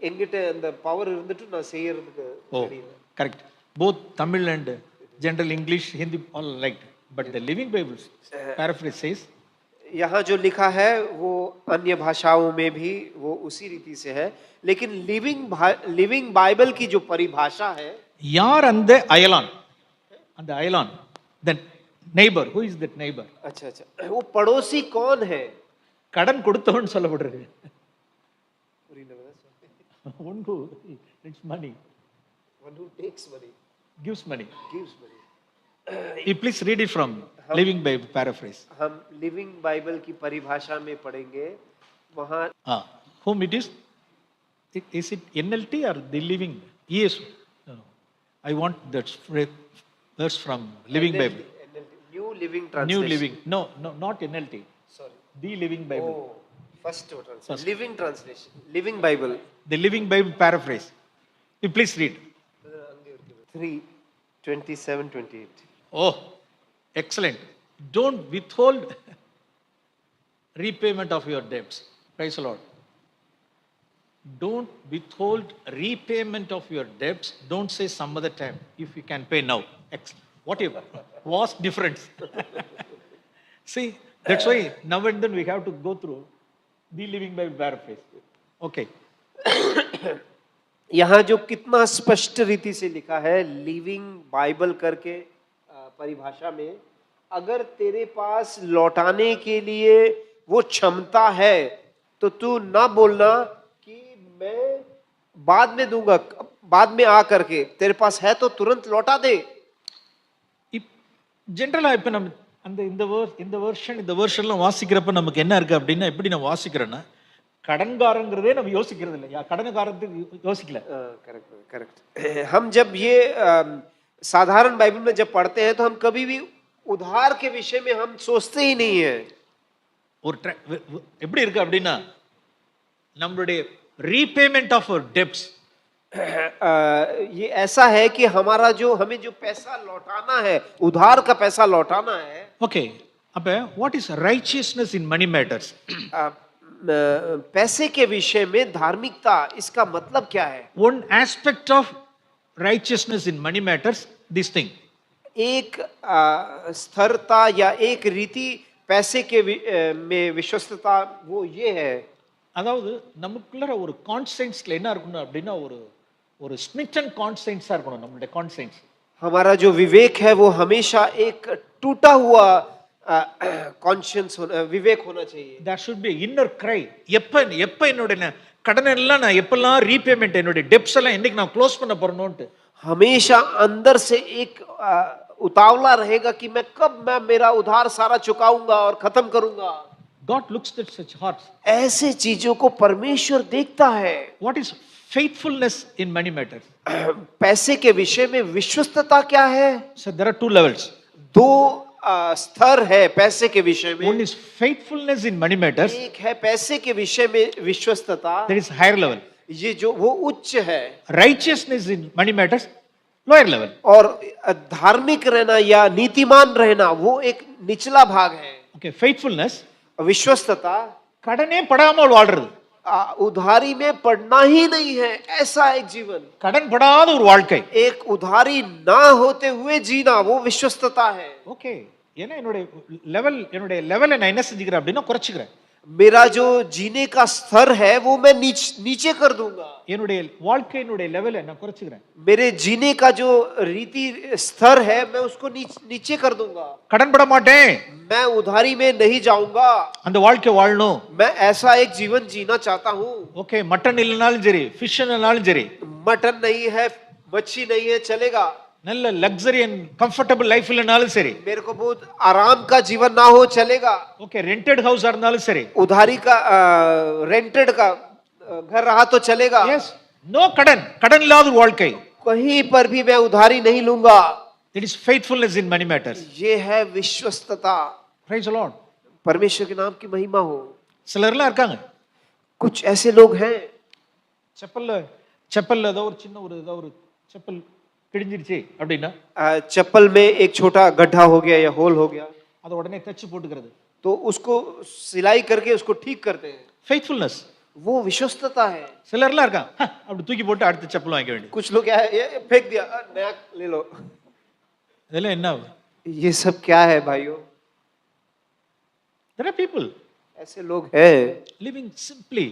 என்கிட்ட அந்த பவர் இருந்துட்டு நான் செய்யறதுக்கு தெரியல. Correct. both Tamil and general English, Hindi all liked, but the Living Bible paraphrase says, यहाँ जो लिखा है वो अन्य भाषाओं में भी वो उसी रीति से है, लेकिन लिविंग बाइबल की जो परिभाषा है, யார் அந்த அயலான் the neighbor, who is that neighbor? अच्छा अच्छा, वो पड़ोसी कौन है? கடன் கொடுத்தவன் சொல்லப்படுறது. one who needs money, one who takes money, gives money. gives money. You please read it from Living Bible paraphrase. हम लिविंग बाइबल की परिभाषा में पढ़ेंगे। वहाँ whom it is? Is it NLT or the Living? Yes. No. I want that verse from Living NLT, Bible. NLT, New Living Translation. New Living. No, not NLT. Sorry. The Living Bible. Oh, first translation. Living translation. Living Bible. The Living Bible paraphrase. You please read. 3:27-28. Oh, excellent. Don't withhold repayment of your debts. Praise the Lord. Don't withhold repayment of your debts. Don't say some other time if you can pay now. Whatever. Vast difference. See, that's why now and then we have to go through the Living Bible paraphrase. Okay. यहाँ जो कितना स्पष्ट रीति से लिखा है living Bible करके परिभाषा में, अगर तेरे पास लौटाने के लिए वो क्षमता है तो तू ना बोलना कि मैं बाद में दूंगा, बाद में आ करके, तेरे पास है तो तुरंत लौटा दे। ஜென்ரலா இப்ப நம்ம அந்த இந்த வெர்ஷன்ல வாசிக்கிறப்ப நமக்கு என்ன இருக்கு அப்படின்னா, எப்படி நான் வாசிக்கிறேன்னா, கடன்காரங்கிறதே நம்ம யோசிக்கிறது இல்லை. கடன்காரத்துக்கு யோசிக்கல. கரெக்ட். करेक्ट। हम जब ये साधारण बाइबल में जब पढ़ते हैं तो हम कभी भी उधार के विषय में हम सोचते ही नहीं है। ஒரு எப்படி இருக்கு அப்படின்னா நம்மளுடைய ரீபேமெண்ட் ஆஃப் அவர் டெப்ட்ஸ் ये ऐसा है कि हमारा जो हमें जो पैसा लौटाना है, उधार का पैसा लौटाना है। ஓகே அப்ப what is righteousness in money matters पैसे के विषय में धार्मिकता, इसका मतलब क्या है? One aspect of righteousness in money matters this thing एक स्थिरता या एक रीति पैसे के में विश्वस्तता, वो ये है। அதாவது நமக்குள்ள ஒரு கான்சென்ஸ்ல என்ன இருக்கணும் அப்படின்னா ஒரு ஒரு ஸ்மிட்டன் கான்சென்ஸா இருக்கணும் நம்மளுடைய கான்சென்ஸ் हमारा जो विवेक है वो हमेशा एक टूटा हुआ कॉन्शियस विवेक होना चाहिए। தேர் ஷுட் பி இன்னர் கிரை எப்ப எப்ப என்னோட கடன் எல்லாம் நான் எப்பெல்லாம் ரீபேமெண்ட் என்னோட டெப்ட்ஸ் எல்லாம் என்னைக்கு நான் க்ளோஸ் பண்ண போறேனோன்ட்டு हमेशा अंदर से एक उतावला रहेगा कि मैं कब मैं मेरा उधार सारा चुकाऊंगा और खत्म करूंगा। God looks at such hearts. ऐसे चीजों को परमेश्वर देखता है। What is faithfulness in money matters? पैसे के विषय में विश्वस्तता क्या है? So there are two levels. दो स्तर है पैसे के विषय में। One is faithfulness in money matters. एक है पैसे के विषय में विश्वस्तता, That is higher level. ये जो वो उच्च है। Righteousness in money matters, lower level. और धार्मिक रहना या नीतिमान रहना वो एक निचला भाग है। Okay, faithfulness विश्वस्तता கடனே படாமல் வாழ்றது. उधारी में पड़ना ही नहीं है, ऐसा एक जीवन। கடன் படாத ஒரு வாழ்க்கை. एक उधारी ना होते हुए जीना, वो विश्वस्तता है। ஓகே ஏன்னா என்னுடைய லெவலை நான் என்ன செஞ்சுக்கிறேன் அப்படின்னா குறைச்சிக்கிறேன். मेरा जो जीने का स्तर है वो मैं नीचे कर दूंगा। என்னுடைய வாழ்க்கையினுடைய லெவலை நான் குறைச்சிக்கிறேன். मेरे जीने का जो रीति स्तर है मैं उसको नीचे कर दूंगा। கடன் பட மாட்டேன். मैं उधारी में नहीं जाऊंगा। அந்த வாழ்க்கை வாழணும். मैं ऐसा एक जीवन जीना चाहता हूँ। ஓகே மட்டன் இல்லனாலும் சரி ஃபிஷ் இல்லனாலும் சரி मटन नहीं है, मच्छी नहीं है, चलेगा। நல்ல லக்ஸரி அண்ட் கம்ஃபர்டபுள் லைஃப் இல்லனாலும் சரி मेरे को बहुत आराम का जीवन ना हो, चलेगा। ஓகே ரெண்டட் ஹவுஸா இருந்தாலும் சரி उधारी का रेंटेड का घर रहा तो चलेगा। எஸ் நோ கடன் இல்லாத ஒரு வாழ்க்கை कहीं पर भी मैं उधारी नहीं लूंगा। It is faithfulness in money matters ये है विश्वस्तता। பிரைஸ் தி லார்ட் परमेश्वर के नाम की महिमा हो। சிலர்லாம் இருக்காங்க कुछ ऐसे लोग हैं, செப்பல்ல ஏதோ ஒரு சின்ன ஒரு செப்பல் கிழிஞ்சிருச்சு அப்படின்னா चप्पल में एक छोटा गड्ढा हो गया या होल हो गया அதை உடனே தச்சு போட்டுக்கிறது तो उसको सिलाई करके उसको ठीक करते हैं। ஃபெய்த்ஃபுல்னஸ் वो विश्वस्तता है। சிலர்லாம் இருக்காங்க அப்படி தூக்கி போட்டு அடுத்த செப்பல் வாங்க வேண்டியது कुछ लोग क्या है, ये फेंक दिया, नया ले लो। இதெல்லாம் என்ன ये सब क्या है भाइयों? there are people ऐसे लोग हैं living simply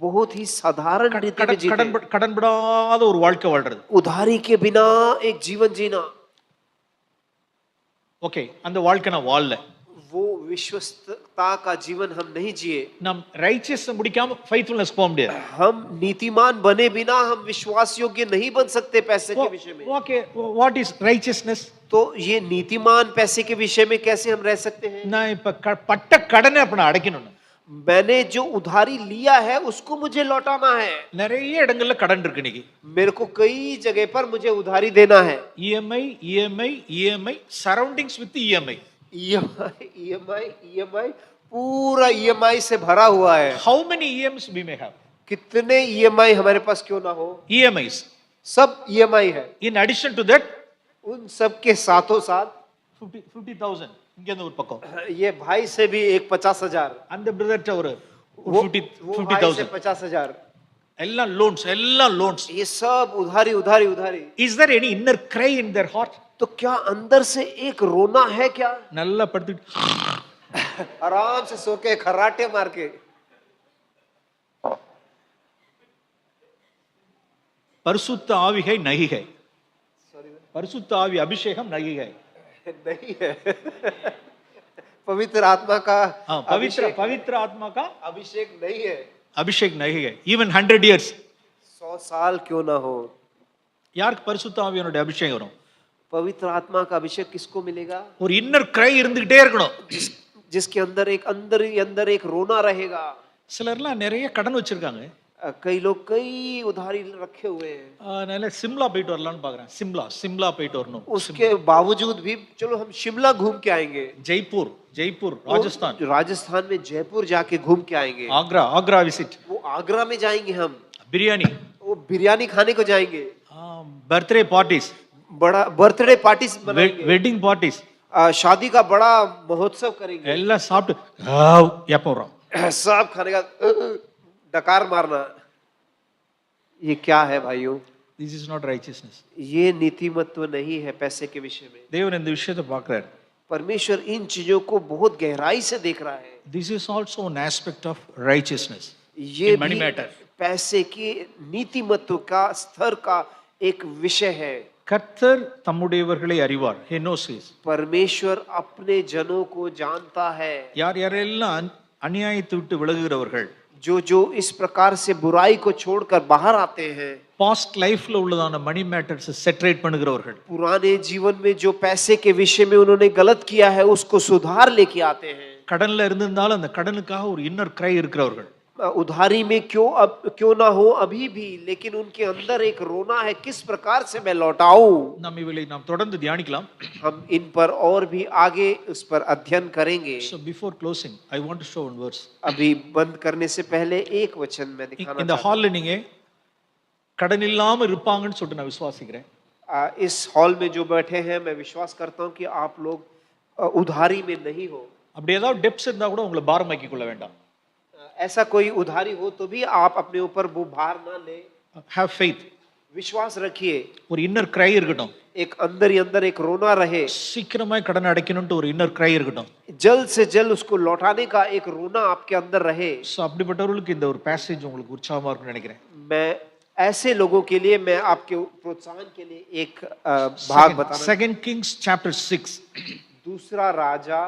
बहुत ही साधारण रीति में जीते हैं। கடன் படாத ஒரு வாழ்க்கை வாழ்றது उधारी के बिना एक जीवन जीना, ஓகே அந்த வாழ்க்கை நான் வாழல वो विश्वस्तता का जीवन हम नहीं जिए। நாம் ரைச்சியஸ் முடிக்காம ஃபெய்த்ஃபுல்னஸ் போக முடியாது हम नीतिमान बने बिना हम विश्वास योग्य नहीं बन सकते पैसे के विषय में। ஓகே வாட் இஸ் ரைச்சியஸ்னஸ் तो ये नीतिमान पैसे के विषय में कैसे हम रह सकते हैं? நான் இப்ப பட்ட கடனை அப்ப நான் அடைக்கணும் मैंने जो उधारी लिया है उसको मुझे लौटाना है। நிறைய இடங்கள்ல கடன் இருக்கு இன்னைக்கு मेरे को कई जगह पर मुझे उधारी देना है। EMI surroundings with EMI EMI पूरा EMI से भरा हुआ है। How many EMIs we may have? कितने EMI हमारे पास क्यों ना हो, EMIs सब EMI है। in addition to that उन सब के साथों साथ 50,000 இங்க இருந்து ஒரு பக்கம் ये भाई से भी एक 50,000, அந்த பிரதர்ட்ட ஒரு वो भाई से 50,000 50,000, எல்லாம் லோன்ஸ் ये सब उधारी उधारी उधारी। is there any inner cry in their heart? तो क्या अंदर से एक रोना है क्या? நல்லா படுத்து आराम से सो के खर्राटे मार के பரிசுத்த ஆவிகை நகிகை பரிசுத்த ஆவி அபிஷேகம் நகிகை नहीं है। पवित्र आत्मा का पवित्र आत्मा का अभिषेक नहीं है। अभिषेक नहीं है। even 100 years 100 साल क्यों ना हो, யாருக்கு பரிசுத்த ஆவியானோட அபிஷேகம் வரும்? पवित्र आत्मा का अभिषेक किसको मिलेगा? ஒரு இன்னர் கிரை இருந்துகிட்டே இருக்கணும் जिसके अंदर एक रोना रहेगा। சிலர்லாம் நிறைய கடன் வச்சிருக்காங்க कई लोग कई उधारी रखे हुए हैं, அதனால சிம்லா போயிட்டு வரலாம்னு பார்க்கறேன். சிம்லா போயிட்டு வரணும். उसके बावजूद भी चलो हम शिमला घूम के आएंगे, ஜெய்ப்பூர் ராஜஸ்தான், तो राजस्थान में जयपुर जाके घूम के आएंगे, ஆக்ரா விசிட், वो आगरा में जाएंगे हम, பிரியாணி, वो बिरयानी खाने को जाएंगे, बर्थडे पार्टीज, बड़ा बर्थडे पार्टी मनाएंगे, வெட்டிங் பார்ட்டிஸ் शादी का बड़ा महोत्सव करेंगे, எல்லாம் சாப்பிட்டு எப்போ வரோம். सब खाने का डकार मारना, ये क्या है भाइयों? This is not righteousness. ये नीतिमत्व नहीं है पैसे के विषय में। தேவன் இந்த விஷயத்தை பார்க்கிறார். परमेश्वर इन चीजों को बहुत गहराई से देख रहा है। This is also an aspect of righteousness ये in money भी matter. पैसे की नीतिमत्व का स्तर का एक विषय है। கர்த்தர் தம்முடையவர்களை அறிவார். he knows his. परमेश्वर अपने जनों को जानता है। யார் யாரெல்லாம் அநியாயத்தை விட்டு விலகுகிறவர்கள், जो जो इस प्रकार से बुराई को छोड़कर बाहर आते हैं, பாஸ்ட் லைஃப்ல உள்ளதான மணி மேட்டர்ஸ் செட்டரேட் பண்ணுகிறவர்கள், पुराने जीवन में जो पैसे के विषय में उन्होंने गलत किया है उसको सुधार लेके आते हैं। கடன்ல இருந்திருந்தாலும் அந்த கடனுக்காக ஒரு இன்னர் கிரை இருக்கிறவர்கள், उधारी में क्यों ना हो अभी भी, लेकिन उनके अंदर एक रोना है, किस प्रकार से मैं लौटाऊं। நாம் இவளை நாம் தொடர்ந்து தியானிக்கலாம். हम इन पर और भी आगे उस पर अध्ययन करेंगे। So before closing, I want to show one verse. अभी बंद करने से पहले एक वचन मैं दिखाना இந்த चाहता ஹால்ல நீங்க கடன் இல்லாம இருப்பாங்கன்னு சொல்லிட்டு நான் விசுவாசிக்கிறேன். हूं। इस हॉल में जो बैठे हैं मैं विश्वास करता हूं कि आप लोग उधारी में नहीं हो। அப்படி ஏதாவது டெப்ஸ் இருந்தா கூட உங்களை பாரமாக்கி கொள்ள வேண்டாம். ऐसा कोई उधारी हो तो भी आप अपने ऊपर वो भार ना ले। Have faith. विश्वास रखिए, ஒரு இன்னர் கிரை இருக்கட்டும். एक अंदर ही अंदर एक रोना रहे, சீக்கிரமா கடன் அடைக்கணும்னு ஒரு இன்னர் கிரை இருக்கட்டும். जल्द से जल्द उसको लौटाने का एक रोना आपके अंदर रहे। சோ அப்படிப்பட்டவர்களுக்கு இந்த ஒரு பேசேஜ் உங்களுக்கு உற்சாகமா இருக்கும்னு நினைக்கிறேன். मैं ऐसे लोगों के लिए मैं आपके प्रोत्साहन के लिए एक भाग बताना। 2 Kings chapter 6. दूसरा राजा,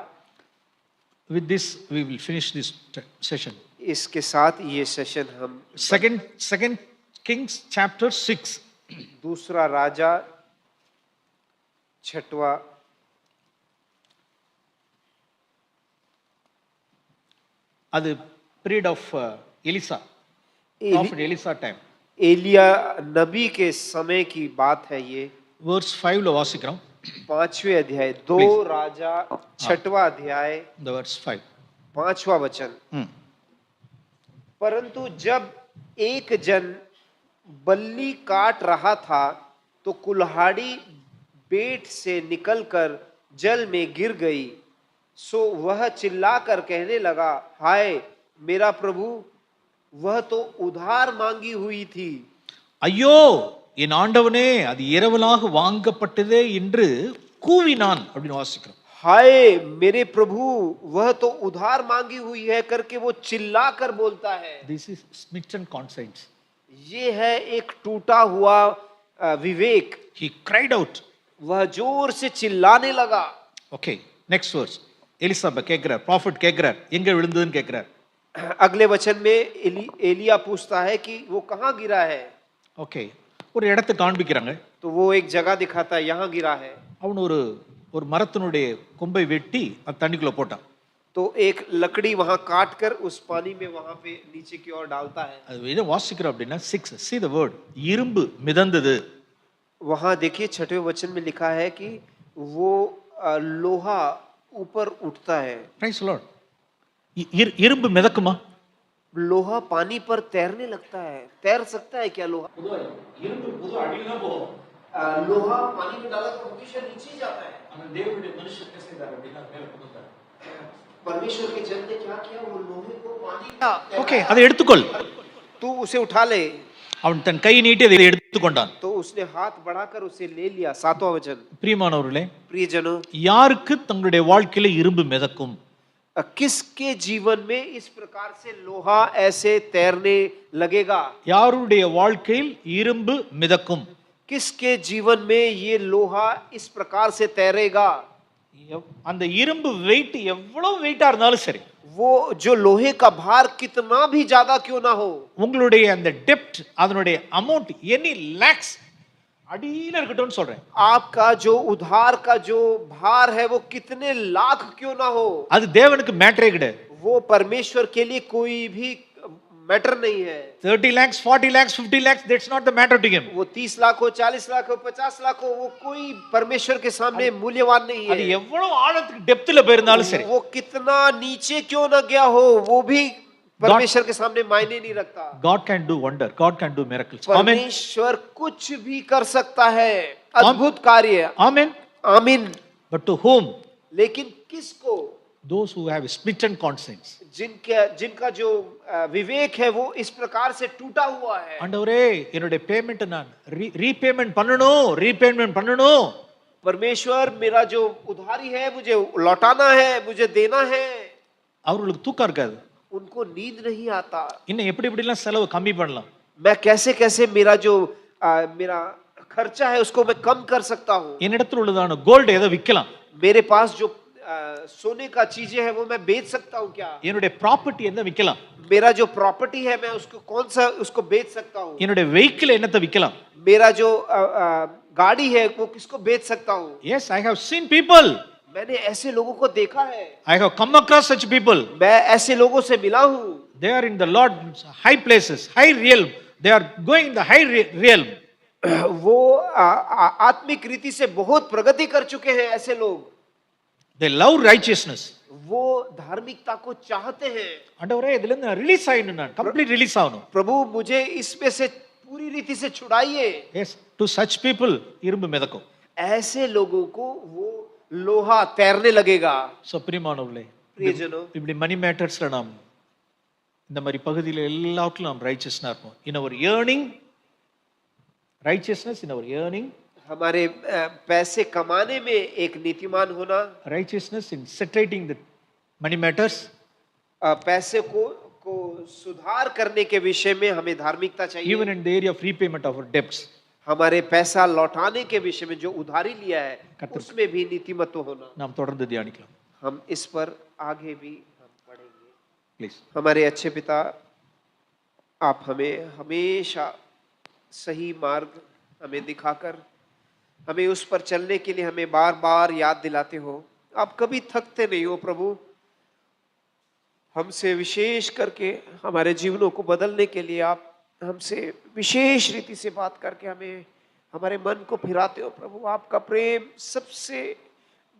With this we will finish this session. इसके साथ ये सेशन हम Second Kings chapter 6. दूसरा राजा 6वां அது period of Elisa, prophet Elisa time. Elia नबी के समय की बात है ये। verse 5 ல வாசிக்கிறோம். 5वें अध्याय, 2 राजा 6वां अध्याय, the verse 5. 5वां वचन। परंतु जब एक जन बल्ली काट रहा था तो कुल्हाड़ी बेट से निकलकर जल में गिर गई, सो वह चिल्लाकर कहने लगा, हाय मेरा प्रभु, वह तो उधार मांगी हुई थी। ஐயோ என் ஆண்டவனே, அது இரவலாக வாங்கப்பட்டதே என்று கூவினான் அப்படின்னு வாசிக்கிறோம். हाय मेरे प्रभु, वह तो उधार मांगी हुई है करके वो चिल्लाकर बोलता है। This is smitten conscience. ये है एक टूटा हुआ विवेक। He cried out. वह जोर से चिल्लाने लगा। Okay, next verse. எலிசா கேட்கிறார், ப்ராஃபட் கேட்கிறார், எங்க விழுந்ததுன்னு கேட்கிறார். अगले वचन में एलिया पूछता है कि वो कहाँ गिरा है। ஓகே, ஒரு இடத்தை காண்பிக்கிறாங்க. तो वो एक जगह दिखाता है, यहाँ गिरा है। அவன் ஒரு மரத்தினுடைய கொம்பை வெட்டி அந்த தண்ணிக்குள்ள போட்டான். तो एक लकड़ी वहां काट कर उस पानी में वहां पे नीचे की ओर डालता है। அது என்ன வாசிக்கிறோம் அப்படின்னா 6, see the word, இரும்பு மிதந்தது. वहां देखिए 6वें वचन में लिखा है कि वो लोहा ऊपर उठता है। Praise the Lord. இரும்பு மிதக்குமா? लोहा पानी पर तैरने लगता है। तैर सकता है क्या लोहा? இரும்பு புது அடியில போகும். लोहा पानी में डाला तो हमेशा नीचे ही जाता है। ஆனா தேவனுடைய மனுஷன் என்ன செய்தார் அப்படின்னா மேல கொண்டார். परमेश्वर के जन ने क्या किया? वो लोहे को पानी ஓகே, அதை எடுத்துக்கொள். तू उसे उठा ले। அவன் தன் கை நீட்டி அதை எடுத்துக்கொண்டான். तो उसने हाथ बढ़ाकर उसे ले लिया। 7वां वचन। பிரியமானவர்களே, प्रियजनों, யாருக்கு தங்களுடைய வாழ்க்கையில இரும்பு மிதக்கும்? किसके जीवन में इस प्रकार से लोहा ऐसे तैरने लगेगा? யாருடைய வாழ்க்கையில் இரும்பு மிதக்கும்? किसके जीवन में ये लोहा इस प्रकार से तैरेगा? அந்த இரும்பு வெயிட் எவ்வளவு வெயிட்டா இருந்தாலும் சரி, वो जो लोहे का भार कितना भी ज्यादा क्यों ना हो, உங்களுடைய அந்த டெப்த், அதனுடைய அமௌண்ட் எனி லேக்ஸ் அடியில இருக்கட்டும்னு சொல்றேன். आपका जो उधार का जो भार है वो कितने लाख क्यों ना हो, அது தேவனுக்கு மேட்டரே கிடையாது. वो परमेश्वर के लिए कोई भी मैटर नहीं है। 30 lakhs, 40 lakhs, 50 lakhs, that's not the matter to him. वो 30 लाख हो, 40 लाख हो, 50 लाख हो, वो कोई परमेश्वर के सामने मूल्यवान नहीं அது है। எவ்வளவு ஆழத்துக்கு டெப்த்ல போயிருந்தாலும் சரி, वो कितना नीचे क्यों ना गया हो, वो भी परमेश्वर के सामने मायने नहीं रखता। God can do wonder, God can do miracles. Amen. परमेश्वर कुछ भी कर सकता है, अद्भुत कार्य। Amen. आमीन। But to whom? लेकिन किसको? Those who have smitten conscience. जिनका जो विवेक है वो इस प्रकार से टूटा हुआ है। ஆண்டவரே என்னுடைய பேமெண்ட் நான் ரீபேமெண்ட் பண்ணணும். परमेश्वर मेरा जो उधारी है मुझे लौटाना है, मुझे देना है। அவங்களுக்கு தூக்கம் இருக்காது. उनको नींद नहीं आता। இன்னும் எப்படிலாம் செலவு கம்மி பண்ணலாம். मैं कैसे मेरा जो मेरा खर्चा है उसको मैं कम कर सकता हूँ। என்னிடத்தில் உள்ளதான கோல்ட் ஏதோ விக்கலாம். मेरे पास जो सोने का चीजें है वो मैं बेच सकता हूँ क्या? என்னுடைய ப்ராப்பர்ட்டி என்ன விக்கலாம். मेरा जो प्रॉपर्टी है मैं उसको कौन सा उसको बेच सकता हूँ? என்னுடைய வெஹிக்கிள் என்னத்தை விக்கலாம். मेरा जो गाड़ी है वो किसको बेच सकता हूँ? Yes, I have seen people. मैंने ऐसे लोगों को देखा है। I have come across such people. मैं ऐसे लोगों से मिला हूँ। They are in the Lord's high places, high realm. They are going in the high realm. वो आत्मिक रीति से बहुत प्रगति कर चुके हैं ऐसे लोग। They love righteousness. वो धार्मिकता को चाहते हैं। ஆண்டவரே இதுல இருந்து ரிலீஸ் ஆயிடணும், நான் கம்ப்ளீட் ரிலீஸ் ஆகணும். प्रभु मुझे इसमें से पूरी रीति से छुड़ाइए। Yes, to such people இரும்பு மிதக்கும். ऐसे लोगों को वो लोहा तैरने लगेगा। So பிரியமானவர்களே, प्रियजनों, இப்படி மணி மேட்டர்ஸ்ல நாம் இந்த மாதிரி பகுதியில் எல்லாவற்றிலும் நாம் ரைச்சஸ்னா இருப்போம். In our yearning, righteousness in our yearning, हमारे पैसे कमाने में एक नीतिमान होना, righteousness in settling the money matters, पैसे को सुधार करने के विषय में हमें धार्मिकता चाहिए। even in the area of repayment of our debts. हमारे पैसा लौटाने के विषय में जो उधारी लिया है उसमें भी नीतिमत्व होना। நாம் தொடர்ந்து தியானிக்கலாம். हम इस पर आगे भी हम पढ़ेंगे। Please. हमारे अच्छे पिता, आप हमें हमेशा सही मार्ग हमें दिखाकर हमें उस पर चलने के लिए हमें बार बार याद दिलाते हो। आप कभी थकते नहीं हो प्रभु। हमसे विशेष करके हमारे जीवनों को बदलने के लिए आप हमसे विशेष रीति से बात करके हमें हमारे मन को फिराते हो प्रभु। आपका प्रेम सबसे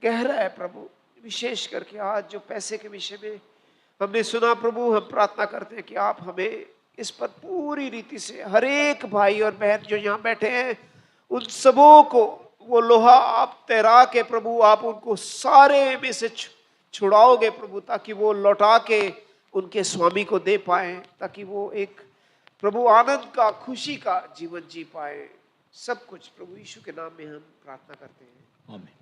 गहरा है प्रभु। विशेष करके आज जो पैसे के विषय में हमने सुना प्रभु, हम प्रार्थना करते हैं कि आप हमें इस पर पूरी रीति से हर एक भाई और बहन जो यहाँ बैठे हैं उन सबों को वो लोहा आप तैरा के प्रभु आप उनको सारे में से छुड़ाओगे प्रभु, ताकि वो लौटा के उनके स्वामी को दे पाए, ताकि वो एक प्रभु आनंद का, खुशी का जीवन जी पाए। सब कुछ प्रभु यीशु के नाम में हम प्रार्थना करते हैं। आमीन.